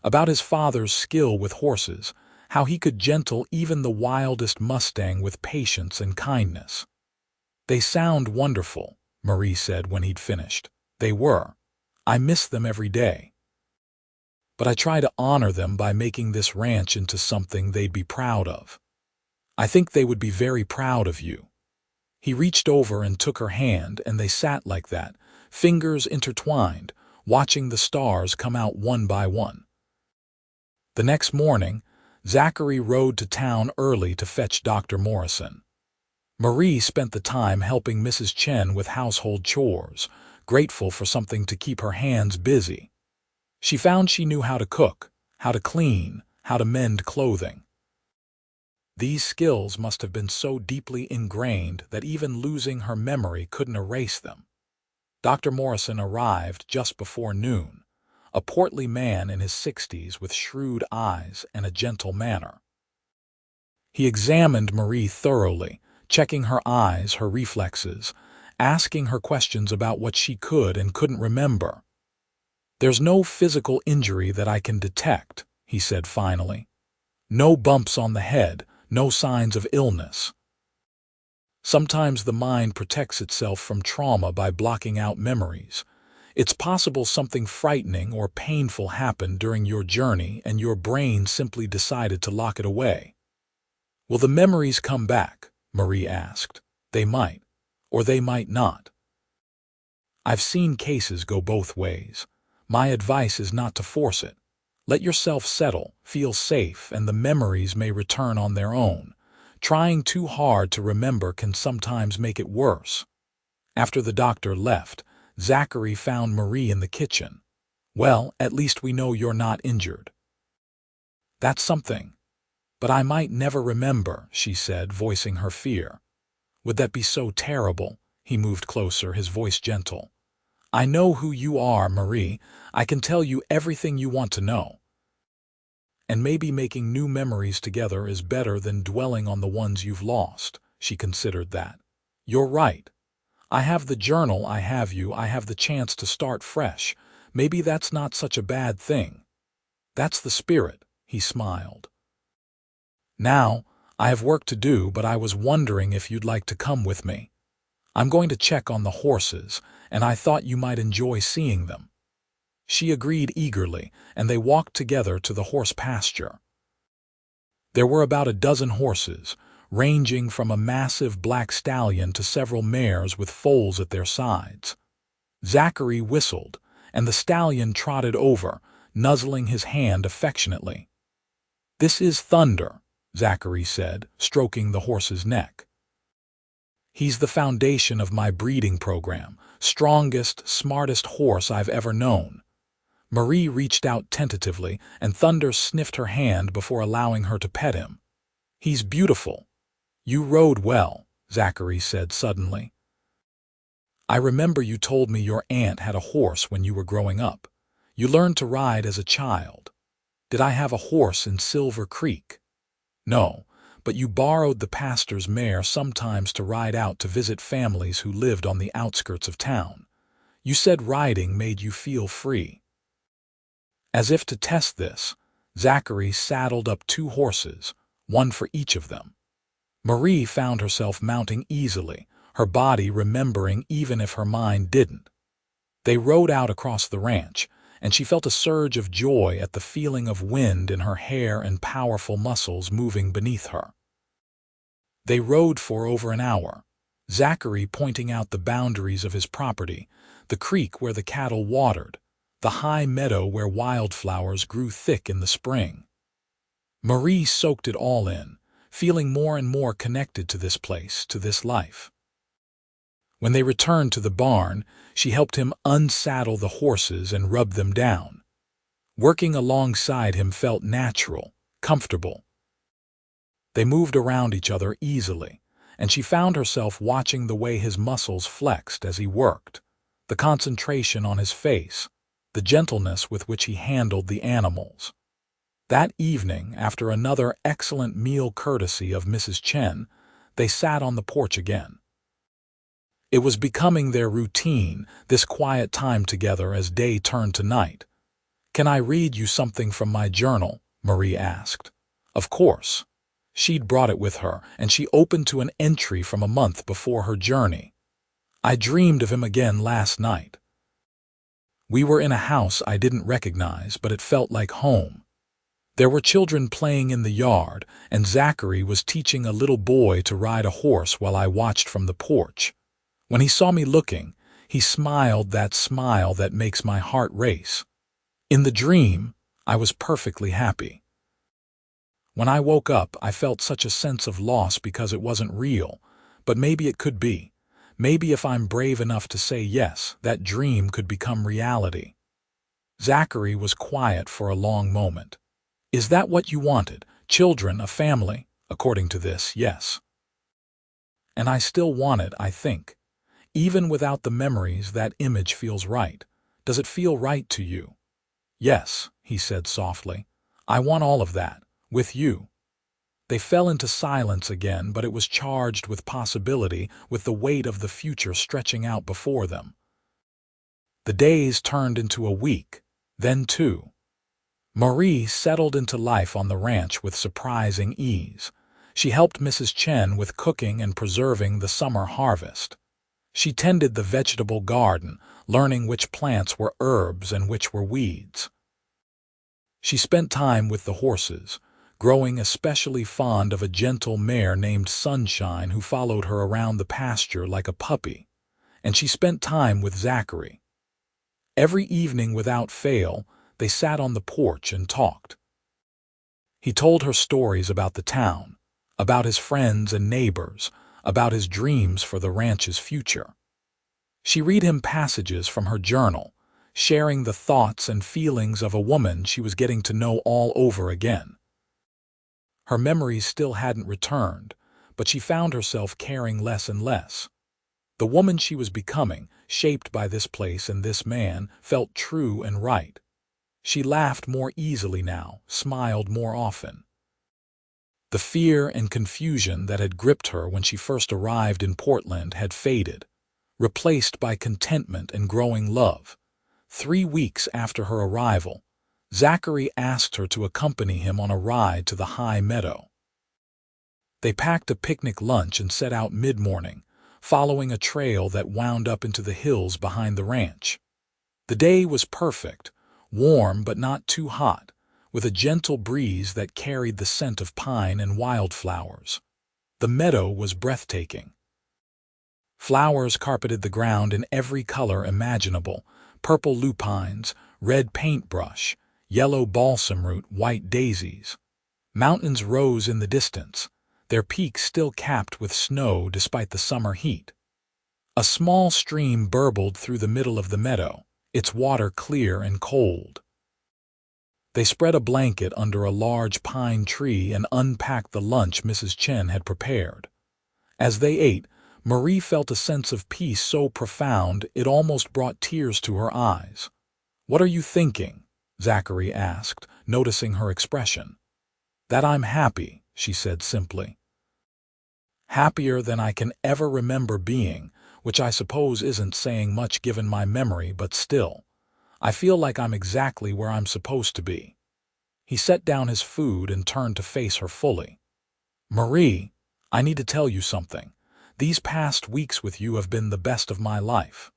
About his father's skill with horses, how he could gentle even the wildest mustang with patience and kindness. They sound wonderful, Marie said when he'd finished. They were. I miss them every day. But I try to honor them by making this ranch into something they'd be proud of. I think they would be very proud of you. He reached over and took her hand, and they sat like that, fingers intertwined, watching the stars come out one by one. The next morning, Zachary rode to town early to fetch Dr. Morrison. Marie spent the time helping Mrs. Chen with household chores, grateful for something to keep her hands busy. She found she knew how to cook, how to clean, how to mend clothing. These skills must have been so deeply ingrained that even losing her memory couldn't erase them. Dr. Morrison arrived just before noon, a portly man in his 60s with shrewd eyes and a gentle manner. He examined Marie thoroughly, checking her eyes, her reflexes, asking her questions about what she could and couldn't remember. "There's no physical injury that I can detect," he said finally. "No bumps on the head, no signs of illness." Sometimes the mind protects itself from trauma by blocking out memories. It's possible something frightening or painful happened during your journey and your brain simply decided to lock it away. "Will the memories come back?" Marie asked. "They might, or they might not. I've seen cases go both ways. My advice is not to force it. Let yourself settle, feel safe, and the memories may return on their own. Trying too hard to remember can sometimes make it worse." After the doctor left, Zachary found Marie in the kitchen. "Well, at least we know you're not injured." "That's something. But I might never remember," she said, voicing her fear. "Would that be so terrible?" He moved closer, his voice gentle. "I know who you are, Marie. I can tell you everything you want to know. And maybe making new memories together is better than dwelling on the ones you've lost." She considered that. "You're right. I have the journal, I have you, I have the chance to start fresh. Maybe that's not such a bad thing. That's the spirit," he smiled. "Now, I have work to do, but I was wondering if you'd like to come with me. I'm going to check on the horses, and I thought you might enjoy seeing them." She agreed eagerly, and they walked together to the horse pasture. There were about a dozen horses, ranging from a massive black stallion to several mares with foals at their sides. Zachary whistled, and the stallion trotted over, nuzzling his hand affectionately. "This is Thunder," Zachary said, stroking the horse's neck. "He's the foundation of my breeding program, strongest, smartest horse I've ever known." Marie reached out tentatively, and Thunder sniffed her hand before allowing her to pet him. "He's beautiful." "You rode well," Zachary said suddenly. "I remember you told me your aunt had a horse when you were growing up. You learned to ride as a child. Did I have a horse in Silver Creek?" "No, but you borrowed the pastor's mare sometimes to ride out to visit families who lived on the outskirts of town. You said riding made you feel free." As if to test this, Zachary saddled up 2 horses, one for each of them. Marie found herself mounting easily, her body remembering even if her mind didn't. They rode out across the ranch, and she felt a surge of joy at the feeling of wind in her hair and powerful muscles moving beneath her. They rode for over an hour, Zachary pointing out the boundaries of his property, the creek where the cattle watered, the high meadow where wildflowers grew thick in the spring. Marie soaked it all in, feeling more and more connected to this place, to this life. When they returned to the barn, she helped him unsaddle the horses and rub them down. Working alongside him felt natural, comfortable. They moved around each other easily, and she found herself watching the way his muscles flexed as he worked, the concentration on his face, the gentleness with which he handled the animals. That evening, after another excellent meal courtesy of Mrs. Chen, they sat on the porch again. It was becoming their routine, this quiet time together as day turned to night. "Can I read you something from my journal?" Marie asked. Of course. She'd brought it with her, and she opened to an entry from a month before her journey. "I dreamed of him again last night. We were in a house I didn't recognize, but it felt like home. There were children playing in the yard, and Zachary was teaching a little boy to ride a horse while I watched from the porch. When he saw me looking, he smiled that smile that makes my heart race. In the dream, I was perfectly happy. When I woke up, I felt such a sense of loss because it wasn't real, but maybe it could be. Maybe if I'm brave enough to say yes, that dream could become reality." Zachary was quiet for a long moment. "Is that what you wanted? Children, a family?" "According to this, yes. And I still want it, I think. Even without the memories, that image feels right. Does it feel right to you?" "Yes," he said softly. "I want all of that. With you." They fell into silence again, but it was charged with possibility, with the weight of the future stretching out before them. The days turned into a week, then two. Marie settled into life on the ranch with surprising ease. She helped Mrs. Chen with cooking and preserving the summer harvest. She tended the vegetable garden, learning which plants were herbs and which were weeds. She spent time with the horses, growing especially fond of a gentle mare named Sunshine who followed her around the pasture like a puppy. And she spent time with Zachary. Every evening without fail, they sat on the porch and talked. He told her stories about the town, about his friends and neighbors, about his dreams for the ranch's future. She read him passages from her journal, sharing the thoughts and feelings of a woman she was getting to know all over again. Her memories still hadn't returned, but she found herself caring less and less. The woman she was becoming, shaped by this place and this man, felt true and right. She laughed more easily now, smiled more often. The fear and confusion that had gripped her when she first arrived in Portland had faded, replaced by contentment and growing love. 3 weeks after her arrival, Zachary asked her to accompany him on a ride to the high meadow. They packed a picnic lunch and set out mid-morning, following a trail that wound up into the hills behind the ranch. The day was perfect, warm but not too hot, with a gentle breeze that carried the scent of pine and wildflowers. The meadow was breathtaking. Flowers carpeted the ground in every color imaginable: purple lupines, red paintbrush, yellow balsamroot, white daisies. Mountains rose in the distance, their peaks still capped with snow despite the summer heat. A small stream burbled through the middle of the meadow, its water clear and cold. They spread a blanket under a large pine tree and unpacked the lunch Mrs. Chen had prepared. As they ate, Marie felt a sense of peace so profound it almost brought tears to her eyes. "What are you thinking?" Zachary asked, noticing her expression. "That I'm happy," she said simply. "Happier than I can ever remember being, which I suppose isn't saying much given my memory, but still. I feel like I'm exactly where I'm supposed to be." He set down his food and turned to face her fully. "Marie, I need to tell you something. These past weeks with you have been the best of my life.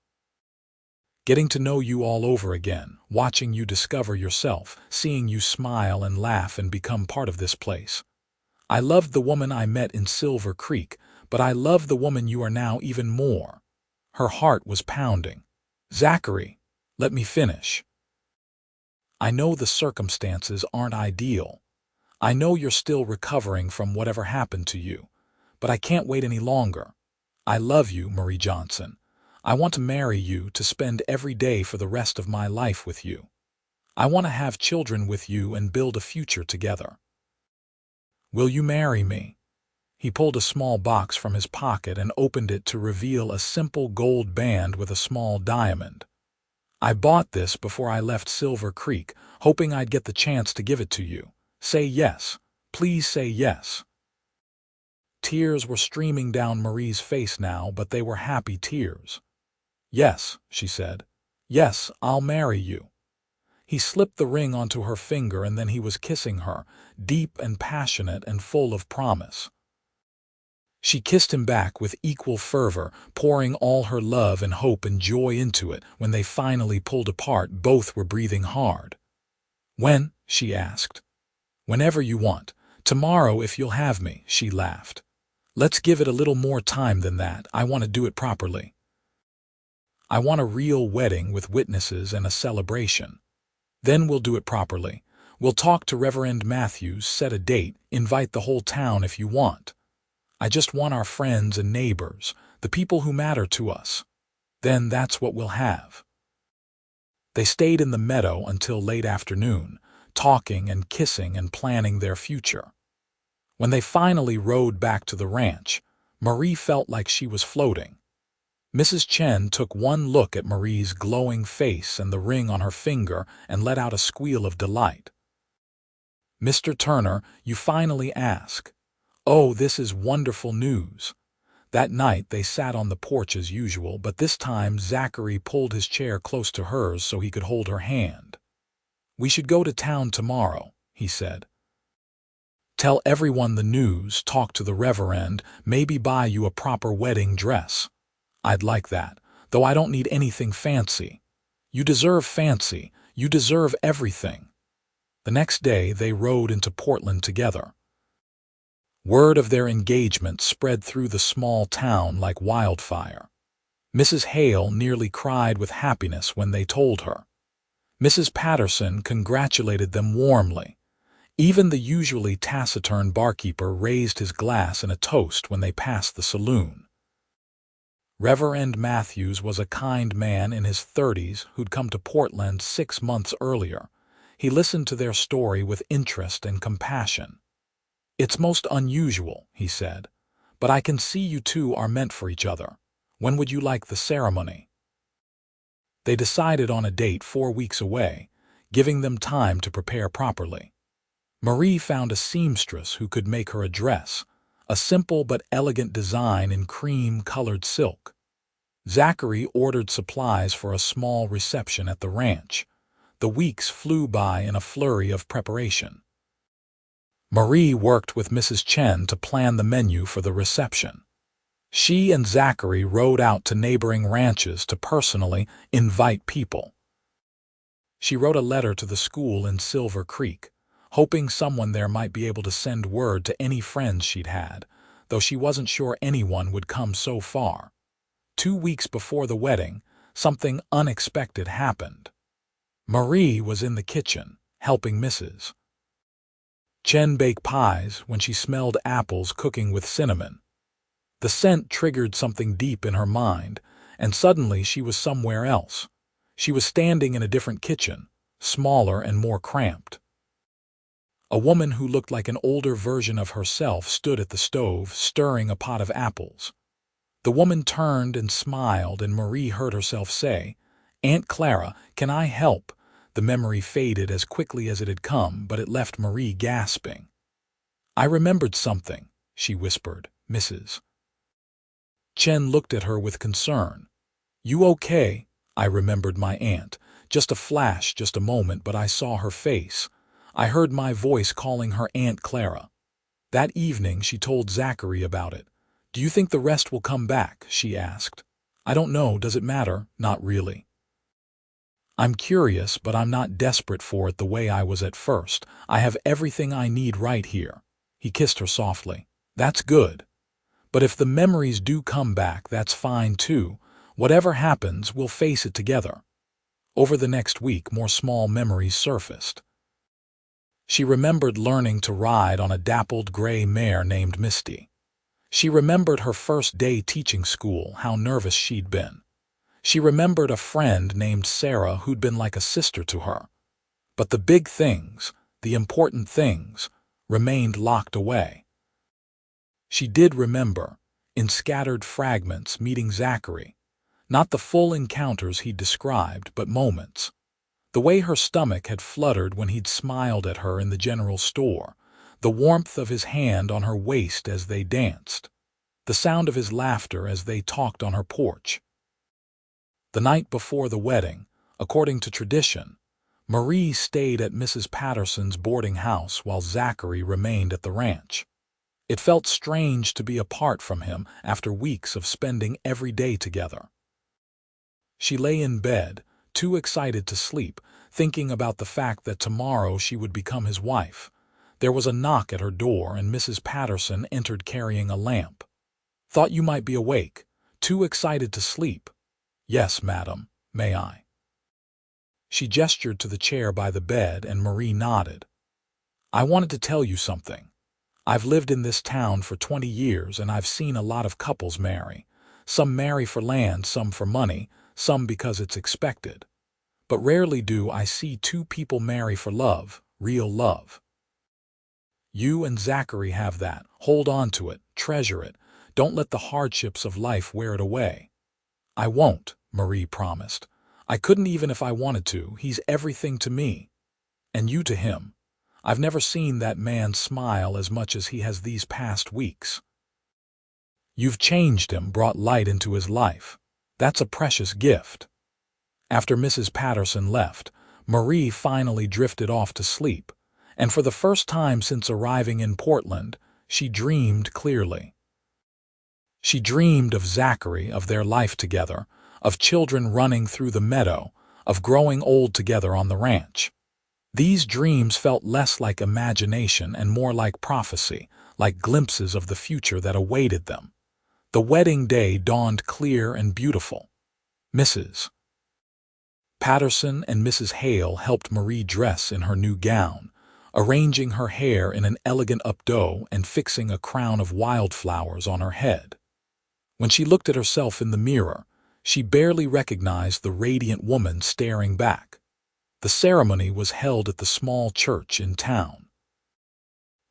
Getting to know you all over again, watching you discover yourself, seeing you smile and laugh and become part of this place. I loved the woman I met in Silver Creek, but I love the woman you are now even more." Her heart was pounding. "Zachary, let me finish. I know the circumstances aren't ideal. I know you're still recovering from whatever happened to you, but I can't wait any longer. I love you, Marie Johnson. I want to marry you, to spend every day for the rest of my life with you. I want to have children with you and build a future together. Will you marry me? He pulled a small box from his pocket and opened it to reveal a simple gold band with a small diamond. I bought this before I left Silver Creek, hoping I'd get the chance to give it to you. Say yes. Please say yes. Tears were streaming down Marie's face now, but they were happy tears. Yes, she said. Yes, I'll marry you. He slipped the ring onto her finger and then he was kissing her, deep and passionate and full of promise. She kissed him back with equal fervor, pouring all her love and hope and joy into it. When they finally pulled apart, both were breathing hard. When? She asked. Whenever you want. Tomorrow if you'll have me, she laughed. Let's give it a little more time than that. I want to do it properly. I want a real wedding with witnesses and a celebration. Then we'll do it properly. We'll talk to Reverend Matthews, set a date, invite the whole town if you want. I just want our friends and neighbors, the people who matter to us. Then that's what we'll have. They stayed in the meadow until late afternoon, talking and kissing and planning their future. When they finally rode back to the ranch, Marie felt like she was floating. Mrs. Chen took one look at Marie's glowing face and the ring on her finger and let out a squeal of delight. Mr. Turner, you finally ask. Oh, this is wonderful news. That night they sat on the porch as usual, but this time Zachary pulled his chair close to hers so he could hold her hand. We should go to town tomorrow, he said. Tell everyone the news, talk to the Reverend, maybe buy you a proper wedding dress. I'd like that, though I don't need anything fancy. You deserve fancy. You deserve everything. The next day they rode into Portland together. Word of their engagement spread through the small town like wildfire. Mrs. Hale nearly cried with happiness when they told her. Mrs. Patterson congratulated them warmly. Even the usually taciturn barkeeper raised his glass in a toast when they passed the saloon. Reverend Matthews was a kind man in his 30s who'd come to Portland 6 months earlier. He listened to their story with interest and compassion. It's most unusual, he said, but I can see you two are meant for each other. When would you like the ceremony? They decided on a date 4 weeks away, giving them time to prepare properly. Marie found a seamstress who could make her a dress, a simple but elegant design in cream-colored silk. Zachary ordered supplies for a small reception at the ranch. The weeks flew by in a flurry of preparation. Marie worked with Mrs. Chen to plan the menu for the reception. She and Zachary rode out to neighboring ranches to personally invite people. She wrote a letter to the school in Silver Creek, hoping someone there might be able to send word to any friends she'd had, though she wasn't sure anyone would come so far. 2 weeks before the wedding, something unexpected happened. Marie was in the kitchen, helping Mrs. Chen bake pies when she smelled apples cooking with cinnamon. The scent triggered something deep in her mind, and suddenly she was somewhere else. She was standing in a different kitchen, smaller and more cramped. A woman who looked like an older version of herself stood at the stove, stirring a pot of apples. The woman turned and smiled, and Marie heard herself say, "Aunt Clara, can I help?" The memory faded as quickly as it had come, but it left Marie gasping. "I remembered something," she whispered. Mrs. Chen looked at her with concern. "You okay?" "I remembered my aunt. Just a flash, just a moment, but I saw her face. I heard my voice calling her Aunt Clara. That evening she told Zachary about it. Do you think the rest will come back?" she asked. "I don't know. Does it matter?" "Not really. I'm curious, but I'm not desperate for it the way I was at first. I have everything I need right here." He kissed her softly. "That's good. But if the memories do come back, that's fine too. Whatever happens, we'll face it together." Over the next week, more small memories surfaced. She remembered learning to ride on a dappled gray mare named Misty. She remembered her first day teaching school, how nervous she'd been. She remembered a friend named Sarah who'd been like a sister to her. But the big things, the important things, remained locked away. She did remember, in scattered fragments, meeting Zachary, not the full encounters he'd described, but moments. The way her stomach had fluttered when he'd smiled at her in the general store, the warmth of his hand on her waist as they danced, the sound of his laughter as they talked on her porch. The night before the wedding, according to tradition, Marie stayed at Mrs. Patterson's boarding house while Zachary remained at the ranch. It felt strange to be apart from him after weeks of spending every day together. She lay in bed, too excited to sleep, thinking about the fact that tomorrow she would become his wife. There was a knock at her door and Mrs. Patterson entered carrying a lamp. "Thought you might be awake. Too excited to sleep." "Yes, madam. May I?" She gestured to the chair by the bed and Marie nodded. "I wanted to tell you something. I've lived in this town for 20 years and I've seen a lot of couples marry. Some marry for land, some for money, some because it's expected. But rarely do I see two people marry for love, real love. You and Zachary have that. Hold on to it, treasure it. Don't let the hardships of life wear it away." "I won't," Marie promised. "I couldn't even if I wanted to. He's everything to me. And you to him. I've never seen that man smile as much as he has these past weeks. You've changed him, brought light into his life. That's a precious gift." After Mrs. Patterson left, Marie finally drifted off to sleep, and for the first time since arriving in Portland, she dreamed clearly. She dreamed of Zachary, of their life together, of children running through the meadow, of growing old together on the ranch. These dreams felt less like imagination and more like prophecy, like glimpses of the future that awaited them. The wedding day dawned clear and beautiful. Mrs. Patterson and Mrs. Hale helped Marie dress in her new gown, arranging her hair in an elegant updo and fixing a crown of wildflowers on her head. When she looked at herself in the mirror, she barely recognized the radiant woman staring back. The ceremony was held at the small church in town.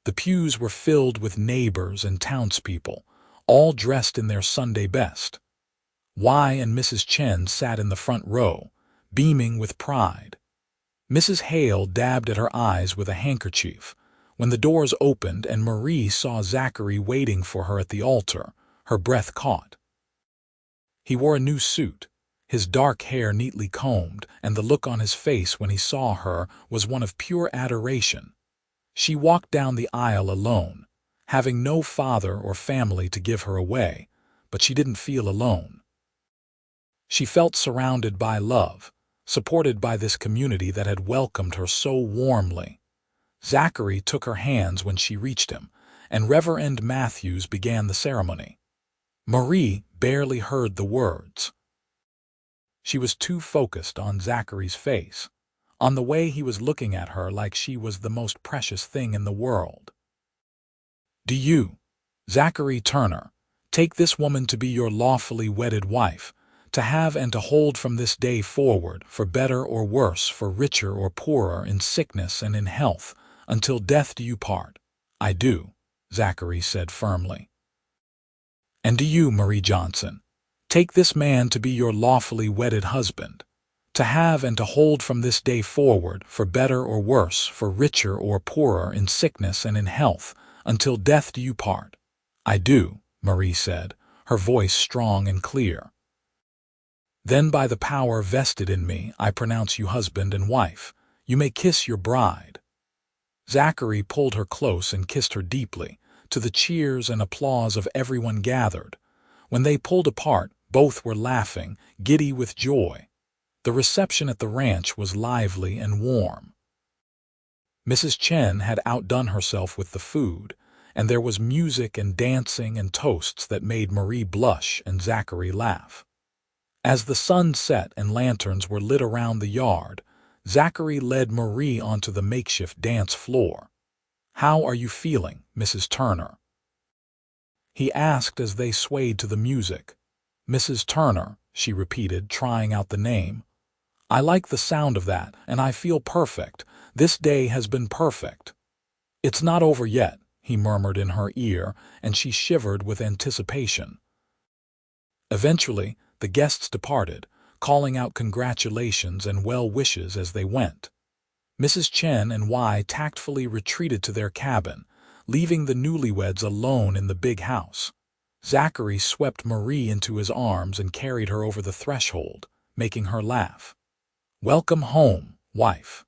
The pews were filled with neighbors and townspeople, all dressed in their Sunday best. Y and Mrs. Chen sat in the front row, beaming with pride. Mrs. Hale dabbed at her eyes with a handkerchief. When the doors opened and Marie saw Zachary waiting for her at the altar, her breath caught. He wore a new suit, his dark hair neatly combed, and the look on his face when he saw her was one of pure adoration. She walked down the aisle alone, having no father or family to give her away, but she didn't feel alone. She felt surrounded by love, supported by this community that had welcomed her so warmly. Zachary took her hands when she reached him, and Reverend Matthews began the ceremony. Marie barely heard the words. She was too focused on Zachary's face, on the way he was looking at her like she was the most precious thing in the world. "Do you, Zachary Turner, take this woman to be your lawfully wedded wife, to have and to hold from this day forward, for better or worse, for richer or poorer, in sickness and in health, until death do you part?" "I do," Zachary said firmly. "And do you, Marie Johnson, take this man to be your lawfully wedded husband, to have and to hold from this day forward, for better or worse, for richer or poorer, in sickness and in health, until death do you part?" "I do," Marie said, her voice strong and clear. "Then by the power vested in me, I pronounce you husband and wife. You may kiss your bride." Zachary pulled her close and kissed her deeply, to the cheers and applause of everyone gathered. When they pulled apart, both were laughing, giddy with joy. The reception at the ranch was lively and warm. Mrs. Chen had outdone herself with the food, and there was music and dancing and toasts that made Marie blush and Zachary laugh. As the sun set and lanterns were lit around the yard, Zachary led Marie onto the makeshift dance floor. "How are you feeling, Mrs. Turner?" he asked as they swayed to the music. "Mrs. Turner," she repeated, trying out the name. "I like the sound of that, and I feel perfect. This day has been perfect." "It's not over yet," he murmured in her ear, and she shivered with anticipation. Eventually, the guests departed, calling out congratulations and well wishes as they went. Mrs. Chen and Y tactfully retreated to their cabin, leaving the newlyweds alone in the big house. Zachary swept Marie into his arms and carried her over the threshold, making her laugh. "Welcome home, wife."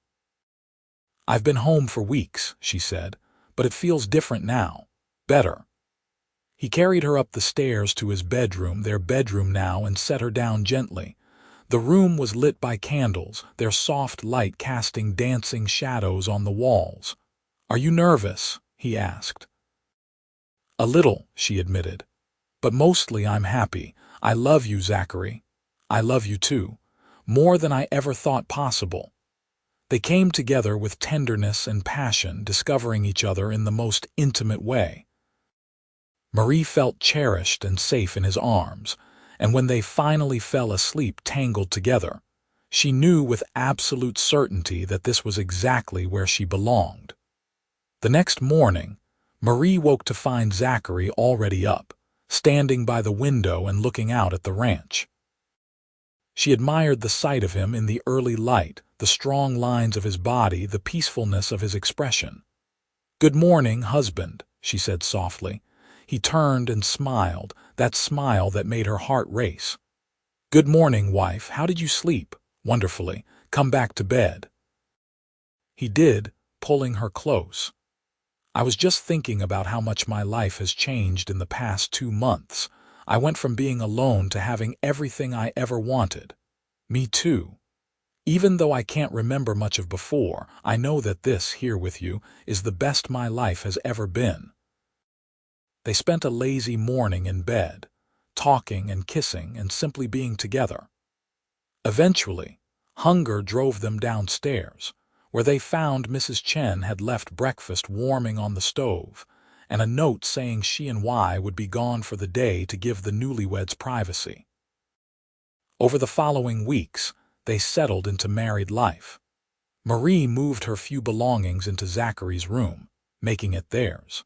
"I've been home for weeks," she said, "but it feels different now. Better." He carried her up the stairs to his bedroom, their bedroom now, and set her down gently. The room was lit by candles, their soft light casting dancing shadows on the walls. "Are you nervous?" he asked. "A little," she admitted. "But mostly I'm happy. I love you, Zachary. I love you too. More than I ever thought possible." They came together with tenderness and passion, discovering each other in the most intimate way. Marie felt cherished and safe in his arms, and when they finally fell asleep tangled together, she knew with absolute certainty that this was exactly where she belonged. The next morning, Marie woke to find Zachary already up, standing by the window and looking out at the ranch. She admired the sight of him in the early light, the strong lines of his body, the peacefulness of his expression. "Good morning, husband," she said softly. He turned and smiled, that smile that made her heart race. "Good morning, wife. How did you sleep?" "Wonderfully. Come back to bed." He did, pulling her close. "I was just thinking about how much my life has changed in the past 2 months. I went from being alone to having everything I ever wanted." "Me too. Even though I can't remember much of before, I know that this, here with you, is the best my life has ever been." They spent a lazy morning in bed, talking and kissing and simply being together. Eventually, hunger drove them downstairs, where they found Mrs. Chen had left breakfast warming on the stove, and a note saying she and Y would be gone for the day to give the newlyweds privacy. Over the following weeks, they settled into married life. Marie moved her few belongings into Zachary's room, making it theirs.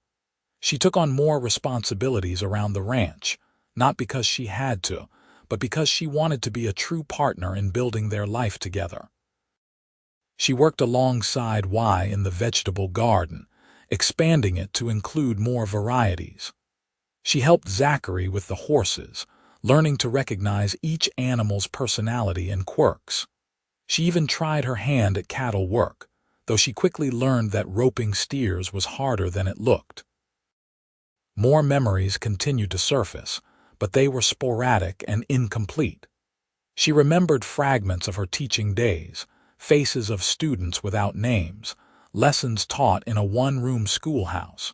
She took on more responsibilities around the ranch, not because she had to, but because she wanted to be a true partner in building their life together. She worked alongside Y in the vegetable garden, expanding it to include more varieties. She helped Zachary with the horses, learning to recognize each animal's personality and quirks. She even tried her hand at cattle work, though she quickly learned that roping steers was harder than it looked. More memories continued to surface, but they were sporadic and incomplete. She remembered fragments of her teaching days, faces of students without names, lessons taught in a one-room schoolhouse.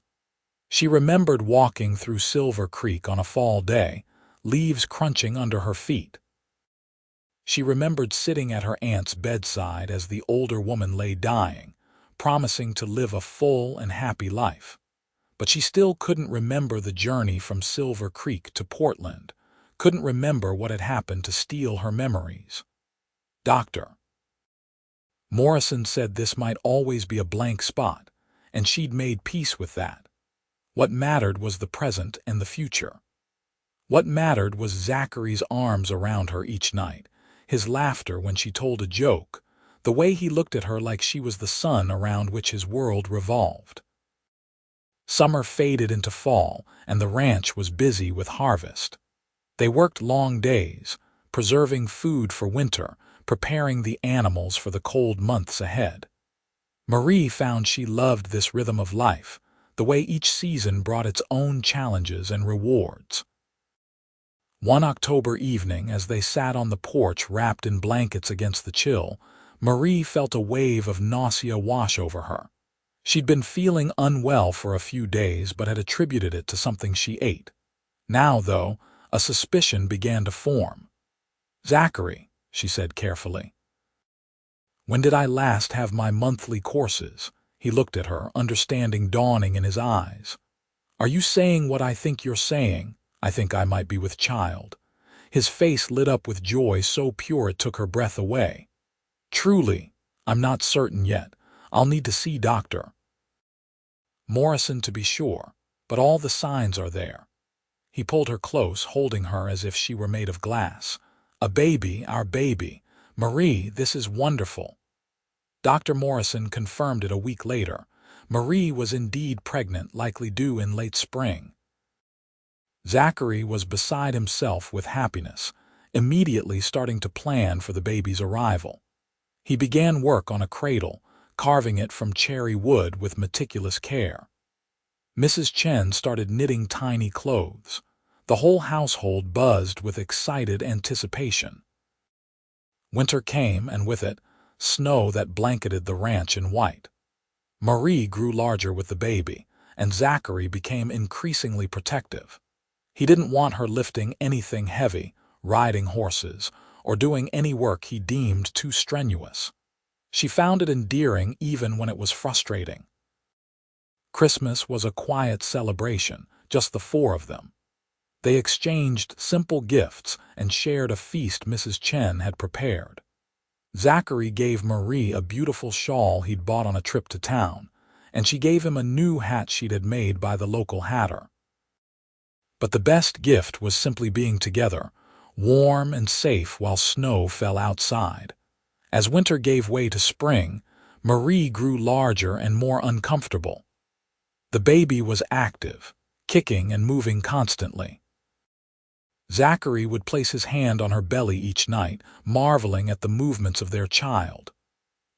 She remembered walking through Silver Creek on a fall day, leaves crunching under her feet. She remembered sitting at her aunt's bedside as the older woman lay dying, promising to live a full and happy life. But she still couldn't remember the journey from Silver Creek to Portland, couldn't remember what had happened to steal her memories. Dr. Morrison said this might always be a blank spot, and she'd made peace with that. What mattered was the present and the future. What mattered was Zachary's arms around her each night, his laughter when she told a joke, the way he looked at her like she was the sun around which his world revolved. Summer faded into fall, and the ranch was busy with harvest. They worked long days, preserving food for winter, preparing the animals for the cold months ahead. Marie found she loved this rhythm of life, the way each season brought its own challenges and rewards. One October evening, as they sat on the porch wrapped in blankets against the chill, Marie felt a wave of nausea wash over her. She'd been feeling unwell for a few days but had attributed it to something she ate. Now, though, a suspicion began to form. "Zachary," she said carefully, "when did I last have my monthly courses?" He looked at her, understanding dawning in his eyes. "Are you saying what I think you're saying? I think I might be with child." His face lit up with joy so pure it took her breath away. "Truly, I'm not certain yet. I'll need to see doctor." Morrison to be sure, but all the signs are there. He pulled her close, holding her as if she were made of glass. A baby, our baby. Marie, this is wonderful. Dr. Morrison confirmed it a week later. Marie was indeed pregnant, likely due in late spring. Zachary was beside himself with happiness, immediately starting to plan for the baby's arrival. He began work on a cradle, carving it from cherry wood with meticulous care. Mrs. Chen started knitting tiny clothes. The whole household buzzed with excited anticipation. Winter came, and with it, snow that blanketed the ranch in white. Marie grew larger with the baby, and Zachary became increasingly protective. He didn't want her lifting anything heavy, riding horses, or doing any work he deemed too strenuous. She found it endearing even when it was frustrating. Christmas was a quiet celebration, just the four of them. They exchanged simple gifts and shared a feast Mrs. Chen had prepared. Zachary gave Marie a beautiful shawl he'd bought on a trip to town, and she gave him a new hat she'd had made by the local hatter. But the best gift was simply being together, warm and safe while snow fell outside. As winter gave way to spring, Marie grew larger and more uncomfortable. The baby was active, kicking and moving constantly. Zachary would place his hand on her belly each night, marveling at the movements of their child.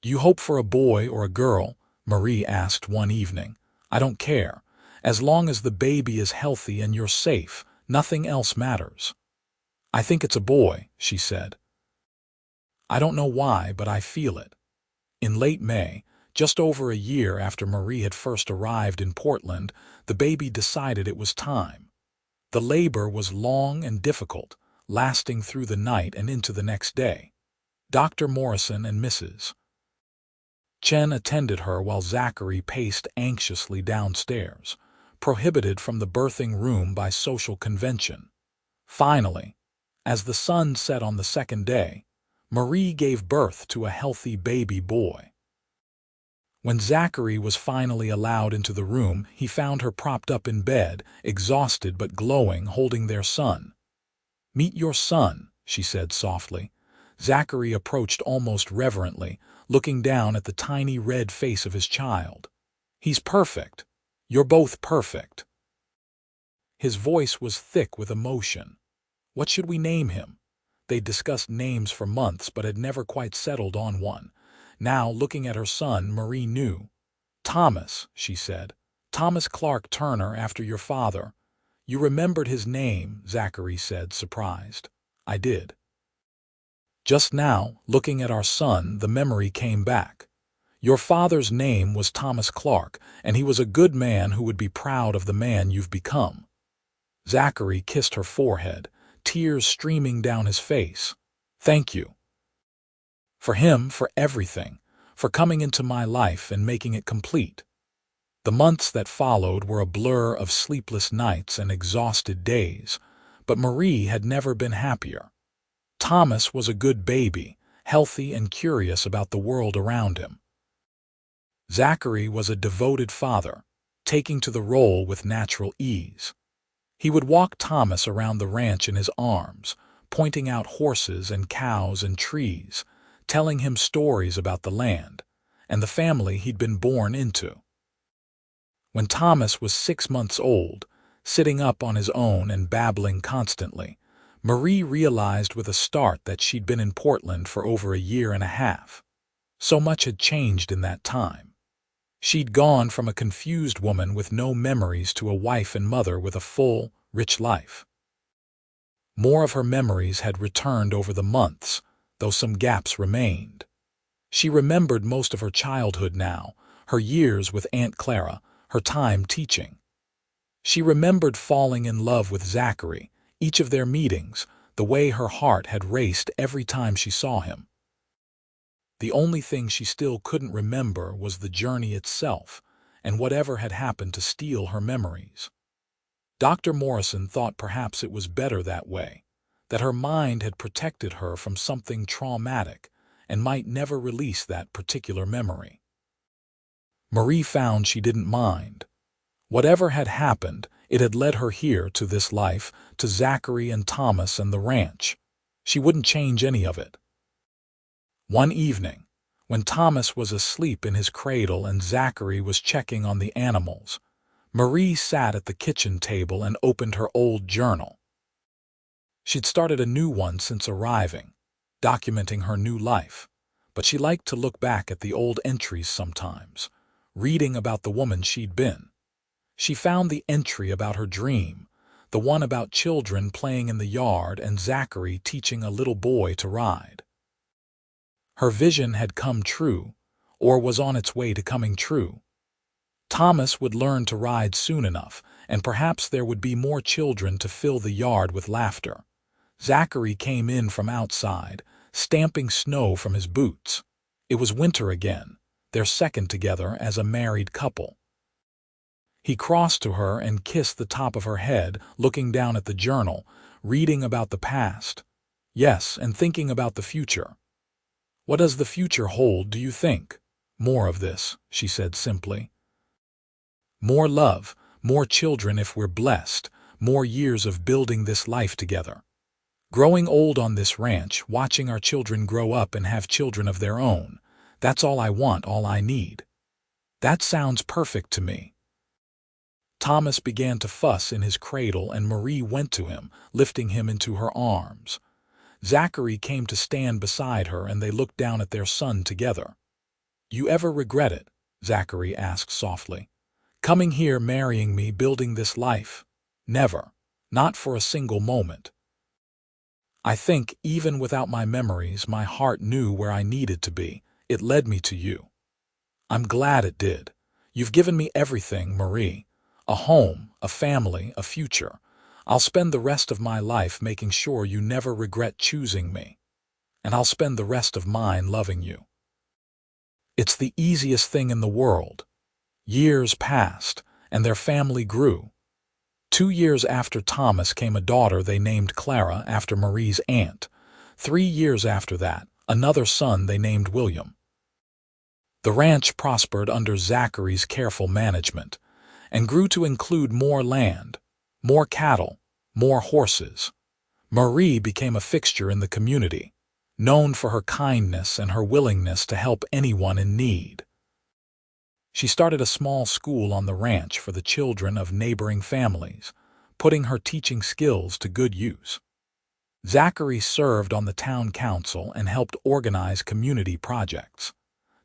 "Do you hope for a boy or a girl?" Marie asked one evening. "I don't care. As long as the baby is healthy and you're safe, nothing else matters." "I think it's a boy," she said. "I don't know why, but I feel it." In late May, just over a year after Marie had first arrived in Portland, the baby decided it was time. The labor was long and difficult, lasting through the night and into the next day. Dr. Morrison and Mrs. Chen attended her while Zachary paced anxiously downstairs, prohibited from the birthing room by social convention. Finally, as the sun set on the second day, Marie gave birth to a healthy baby boy. When Zachary was finally allowed into the room, he found her propped up in bed, exhausted but glowing, holding their son. "Meet your son," she said softly. Zachary approached almost reverently, looking down at the tiny red face of his child. "He's perfect. You're both perfect." His voice was thick with emotion. "What should we name him?" They'd discussed names for months but had never quite settled on one. Now, looking at her son, Marie knew. "Thomas," she said. "Thomas Clark Turner, after your father." "You remembered his name," Zachary said, surprised. "I did." Just now, looking at our son, the memory came back. "Your father's name was Thomas Clark, and he was a good man who would be proud of the man you've become." Zachary kissed her forehead, tears streaming down his face. "Thank you. For him, for everything, for coming into my life and making it complete." The months that followed were a blur of sleepless nights and exhausted days, but Marie had never been happier. Thomas was a good baby, healthy and curious about the world around him. Zachary was a devoted father, taking to the role with natural ease. He would walk Thomas around the ranch in his arms, pointing out horses and cows and trees, telling him stories about the land and the family he'd been born into. When Thomas was 6 months old, sitting up on his own and babbling constantly, Marie realized with a start that she'd been in Portland for over a year and a half. So much had changed in that time. She'd gone from a confused woman with no memories to a wife and mother with a full, rich life. More of her memories had returned over the months, though some gaps remained. She remembered most of her childhood now, her years with Aunt Clara, her time teaching. She remembered falling in love with Zachary, each of their meetings, the way her heart had raced every time she saw him. The only thing she still couldn't remember was the journey itself, and whatever had happened to steal her memories. Dr. Morrison thought perhaps it was better that way, that her mind had protected her from something traumatic and might never release that particular memory. Marie found she didn't mind. Whatever had happened, it had led her here to this life, to Zachary and Thomas and the ranch. She wouldn't change any of it. One evening, when Thomas was asleep in his cradle and Zachary was checking on the animals, Marie sat at the kitchen table and opened her old journal. She'd started a new one since arriving, documenting her new life, but she liked to look back at the old entries sometimes, reading about the woman she'd been. She found the entry about her dream, the one about children playing in the yard and Zachary teaching a little boy to ride. Her vision had come true, or was on its way to coming true. Thomas would learn to ride soon enough, and perhaps there would be more children to fill the yard with laughter. Zachary came in from outside, stamping snow from his boots. It was winter again, their second together as a married couple. He crossed to her and kissed the top of her head, looking down at the journal, reading about the past. Yes, and thinking about the future. What does the future hold, do you think? More of this, she said simply. More love, more children if we're blessed, more years of building this life together. Growing old on this ranch, watching our children grow up and have children of their own. That's all I want, all I need. That sounds perfect to me. Thomas began to fuss in his cradle and Marie went to him, lifting him into her arms. Zachary came to stand beside her and they looked down at their son together. You ever regret it? Zachary asked softly. Coming here, marrying me, building this life? Never. Not for a single moment. I think, even without my memories, my heart knew where I needed to be. It led me to you. I'm glad it did. You've given me everything, Marie. A home, a family, a future. I'll spend the rest of my life making sure you never regret choosing me. And I'll spend the rest of mine loving you. It's the easiest thing in the world. Years passed, and their family grew. 2 years after Thomas came a daughter they named Clara after Marie's aunt. 3 years after that, another son they named William. The ranch prospered under Zachary's careful management, and grew to include more land, more cattle, more horses. Marie became a fixture in the community, known for her kindness and her willingness to help anyone in need. She started a small school on the ranch for the children of neighboring families, putting her teaching skills to good use. Zachary served on the town council and helped organize community projects.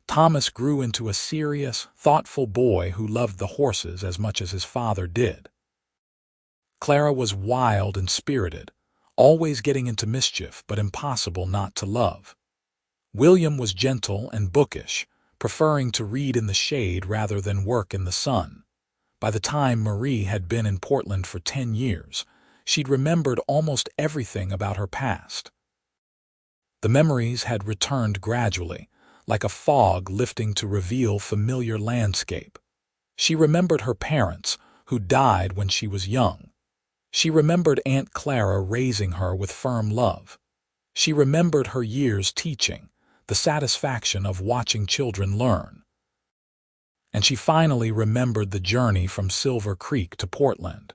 Thomas grew into a serious, thoughtful boy who loved the horses as much as his father did. Clara was wild and spirited, always getting into mischief but impossible not to love. William was gentle and bookish, preferring to read in the shade rather than work in the sun. By the time Marie had been in Portland for 10 years, she'd remembered almost everything about her past. The memories had returned gradually, like a fog lifting to reveal familiar landscape. She remembered her parents, who died when she was young. She remembered Aunt Clara raising her with firm love. She remembered her years teaching, the satisfaction of watching children learn. And she finally remembered the journey from Silver Creek to Portland.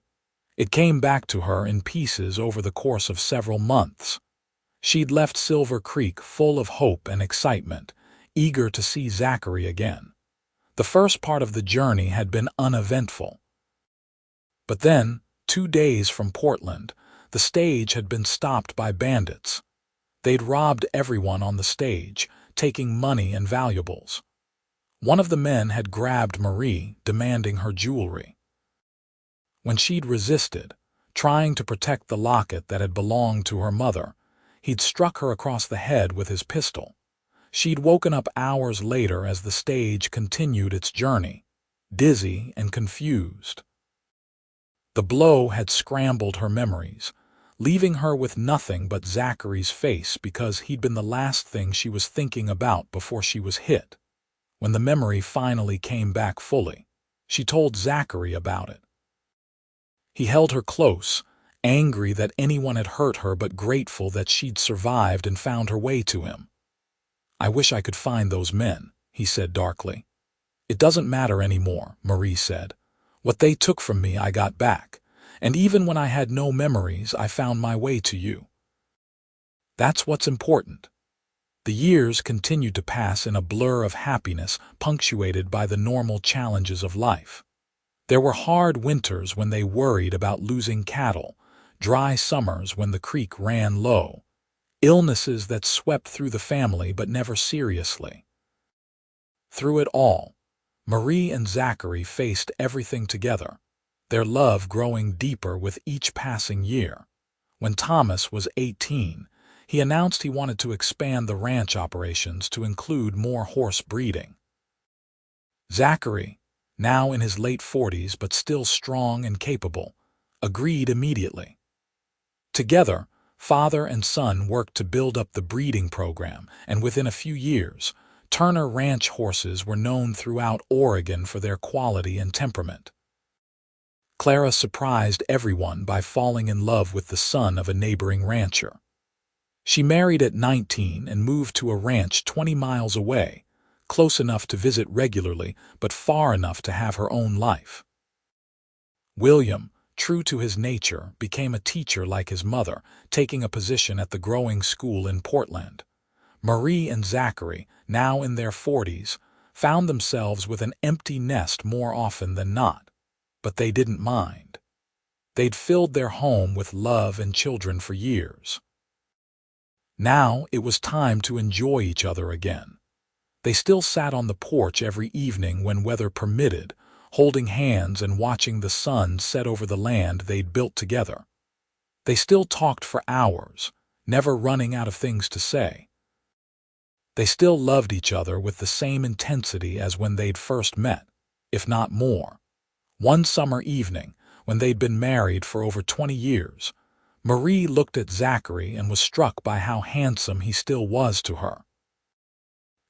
It came back to her in pieces over the course of several months. She'd left Silver Creek full of hope and excitement, eager to see Zachary again. The first part of the journey had been uneventful. But then, 2 days from Portland, the stage had been stopped by bandits. They'd robbed everyone on the stage, taking money and valuables. One of the men had grabbed Marie, demanding her jewelry. When she'd resisted, trying to protect the locket that had belonged to her mother, he'd struck her across the head with his pistol. She'd woken up hours later as the stage continued its journey, dizzy and confused. The blow had scrambled her memories, leaving her with nothing but Zachary's face because he'd been the last thing she was thinking about before she was hit. When the memory finally came back fully, she told Zachary about it. He held her close, angry that anyone had hurt her but grateful that she'd survived and found her way to him. I wish I could find those men, he said darkly. It doesn't matter anymore, Marie said. What they took from me, I got back. And even when I had no memories, I found my way to you. That's what's important. The years continued to pass in a blur of happiness, punctuated by the normal challenges of life. There were hard winters when they worried about losing cattle, dry summers when the creek ran low, illnesses that swept through the family but never seriously. Through it all, Marie and Zachary faced everything together, their love growing deeper with each passing year. When Thomas was 18, he announced he wanted to expand the ranch operations to include more horse breeding. Zachary, now in his late 40s but still strong and capable, agreed immediately. Together, father and son worked to build up the breeding program, and within a few years, Turner Ranch horses were known throughout Oregon for their quality and temperament. Clara surprised everyone by falling in love with the son of a neighboring rancher. She married at 19 and moved to a ranch 20 miles away, close enough to visit regularly but far enough to have her own life. William, true to his nature, became a teacher like his mother, taking a position at the growing school in Portland. Marie and Zachary, now in their 40s, found themselves with an empty nest more often than not. But they didn't mind. They'd filled their home with love and children for years. Now it was time to enjoy each other again. They still sat on the porch every evening when weather permitted, holding hands and watching the sun set over the land they'd built together. They still talked for hours, never running out of things to say. They still loved each other with the same intensity as when they'd first met, if not more. One summer evening, when they'd been married for over 20 years, Marie looked at Zachary and was struck by how handsome he still was to her.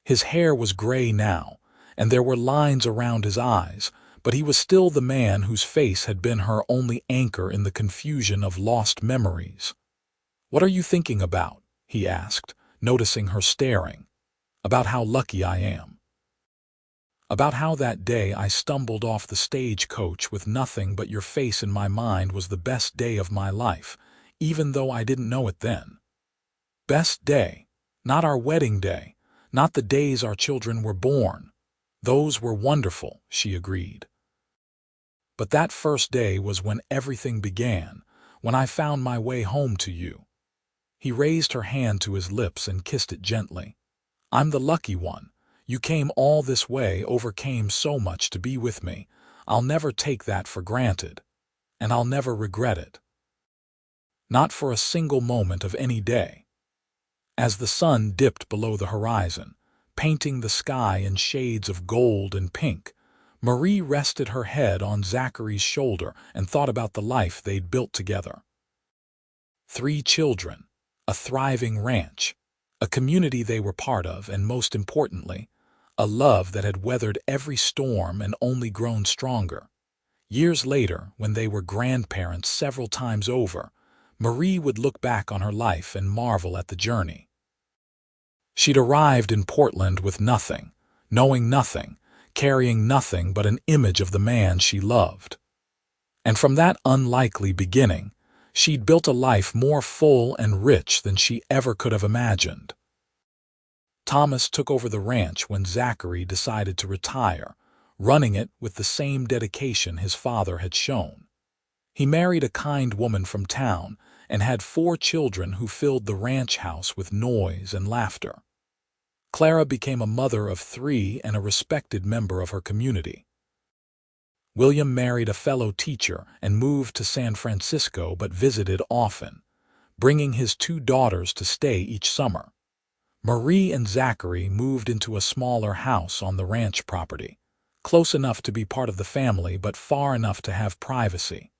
His hair was gray now, and there were lines around his eyes, but he was still the man whose face had been her only anchor in the confusion of lost memories. "What are you thinking about?" he asked, noticing her staring. "About how lucky I am. About how that day I stumbled off the stagecoach with nothing but your face in my mind was the best day of my life, even though I didn't know it then. Best day, not our wedding day, not the days our children were born. Those were wonderful," she agreed. "But that first day was when everything began, when I found my way home to you." He raised her hand to his lips and kissed it gently. "I'm the lucky one. You came all this way, overcame so much to be with me. I'll never take that for granted, and I'll never regret it. Not for a single moment of any day." As the sun dipped below the horizon, painting the sky in shades of gold and pink, Marie rested her head on Zachary's shoulder and thought about the life they'd built together. 3 children, a thriving ranch, a community they were part of, and most importantly, a love that had weathered every storm and only grown stronger. Years later, when they were grandparents several times over, Marie would look back on her life and marvel at the journey. She'd arrived in Portland with nothing, knowing nothing, carrying nothing but an image of the man she loved. And from that unlikely beginning, she'd built a life more full and rich than she ever could have imagined. Thomas took over the ranch when Zachary decided to retire, running it with the same dedication his father had shown. He married a kind woman from town and had 4 children who filled the ranch house with noise and laughter. Clara became a mother of 3 and a respected member of her community. William married a fellow teacher and moved to San Francisco but visited often, bringing his 2 daughters to stay each summer. Marie and Zachary moved into a smaller house on the ranch property, close enough to be part of the family but far enough to have privacy.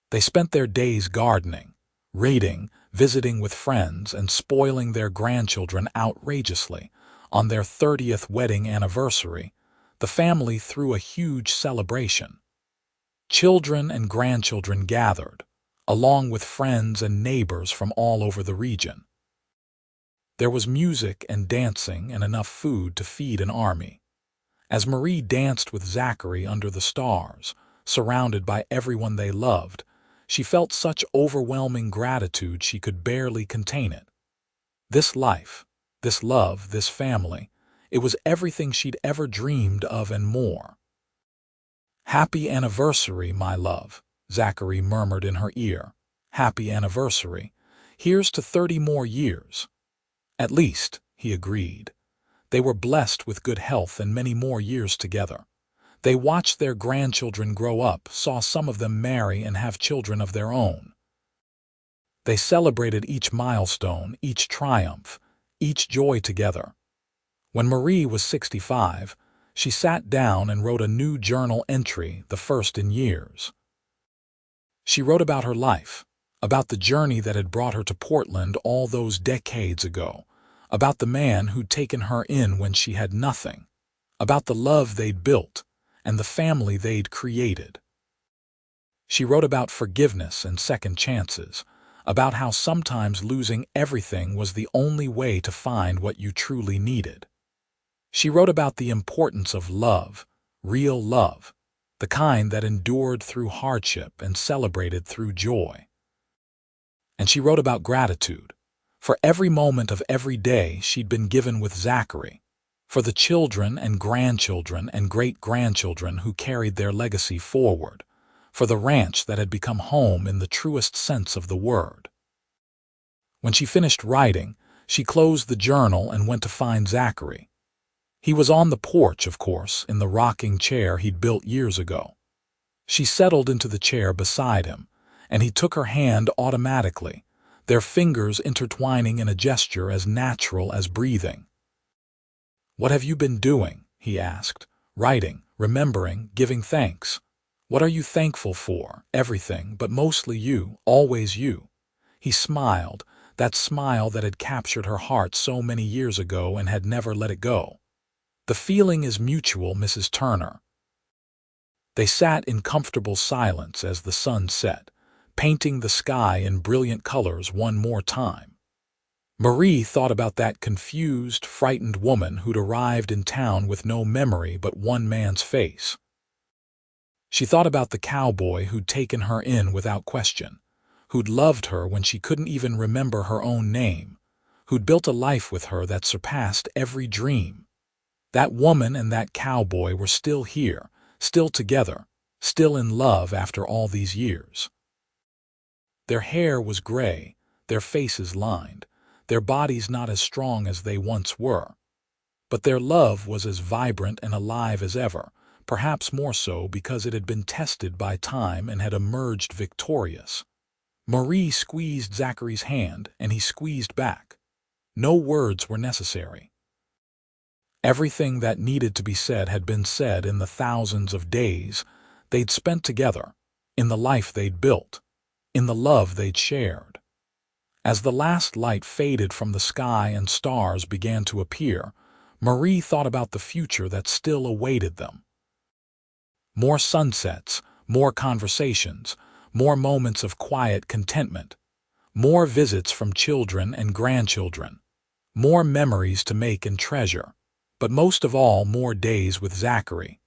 They spent their days gardening, reading, visiting with friends, and spoiling their grandchildren outrageously. On their 30th wedding anniversary, the family threw a huge celebration. Children and grandchildren gathered, along with friends and neighbors from all over the region. There was music and dancing and enough food to feed an army. As Marie danced with Zachary under the stars, surrounded by everyone they loved, she felt such overwhelming gratitude she could barely contain it. This life, this love, this family, it was everything she'd ever dreamed of and more. "Happy anniversary, my love," Zachary murmured in her ear. "Happy anniversary. Here's to 30 more years." "At least," he agreed. They were blessed with good health and many more years together. They watched their grandchildren grow up, saw some of them marry and have children of their own. They celebrated each milestone, each triumph, each joy together. When Marie was 65, she sat down and wrote a new journal entry, the first in years. She wrote about her life, about the journey that had brought her to Portland all those decades ago, about the man who'd taken her in when she had nothing, about the love they'd built and the family they'd created. She wrote about forgiveness and second chances, about how sometimes losing everything was the only way to find what you truly needed. She wrote about the importance of love, real love, the kind that endured through hardship and celebrated through joy. And she wrote about gratitude, for every moment of every day she'd been given with Zachary, for the children and grandchildren and great-grandchildren who carried their legacy forward, for the ranch that had become home in the truest sense of the word. When she finished writing, she closed the journal and went to find Zachary. He was on the porch, of course, in the rocking chair he'd built years ago. She settled into the chair beside him, and he took her hand automatically, their fingers intertwining in a gesture as natural as breathing. "What have you been doing?" he asked. "Writing, remembering, giving thanks. What are you thankful for?" "Everything, but mostly you, always you." He smiled, that smile that had captured her heart so many years ago and had never let it go. "The feeling is mutual, Mrs. Turner." They sat in comfortable silence as the sun set, painting the sky in brilliant colors one more time. Marie thought about that confused, frightened woman who'd arrived in town with no memory but one man's face. She thought about the cowboy who'd taken her in without question, who'd loved her when she couldn't even remember her own name, who'd built a life with her that surpassed every dream. That woman and that cowboy were still here, still together, still in love after all these years. Their hair was gray, their faces lined, their bodies not as strong as they once were. But their love was as vibrant and alive as ever, perhaps more so because it had been tested by time and had emerged victorious. Marie squeezed Zachary's hand, and he squeezed back. No words were necessary. Everything that needed to be said had been said in the thousands of days they'd spent together, in the life they'd built, in the love they'd shared. As the last light faded from the sky and stars began to appear, Marie thought about the future that still awaited them. More sunsets, more conversations, more moments of quiet contentment, more visits from children and grandchildren, more memories to make and treasure, but most of all, more days with Zachary.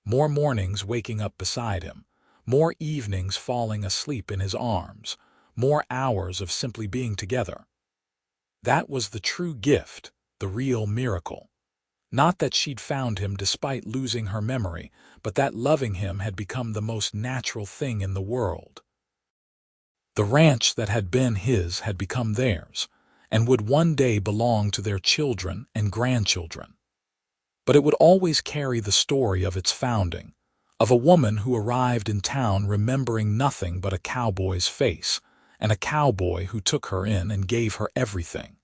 More mornings waking up beside him, more evenings falling asleep in his arms, more hours of simply being together. That was the true gift, the real miracle. Not that she'd found him despite losing her memory, but that loving him had become the most natural thing in the world. The ranch that had been his had become theirs, and would one day belong to their children and grandchildren. But it would always carry the story of its founding, of a woman who arrived in town remembering nothing but a cowboy's face, and a cowboy who took her in and gave her everything.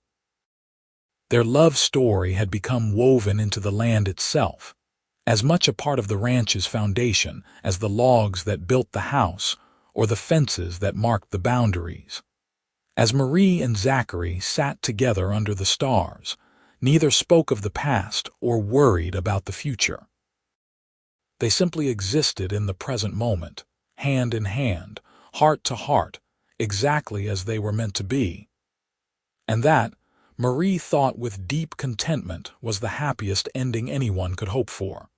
Their love story had become woven into the land itself, as much a part of the ranch's foundation as the logs that built the house or the fences that marked the boundaries. As Marie and Zachary sat together under the stars, neither spoke of the past or worried about the future. They simply existed in the present moment, hand in hand, heart to heart, exactly as they were meant to be. And that, Marie thought with deep contentment was the happiest ending anyone could hope for.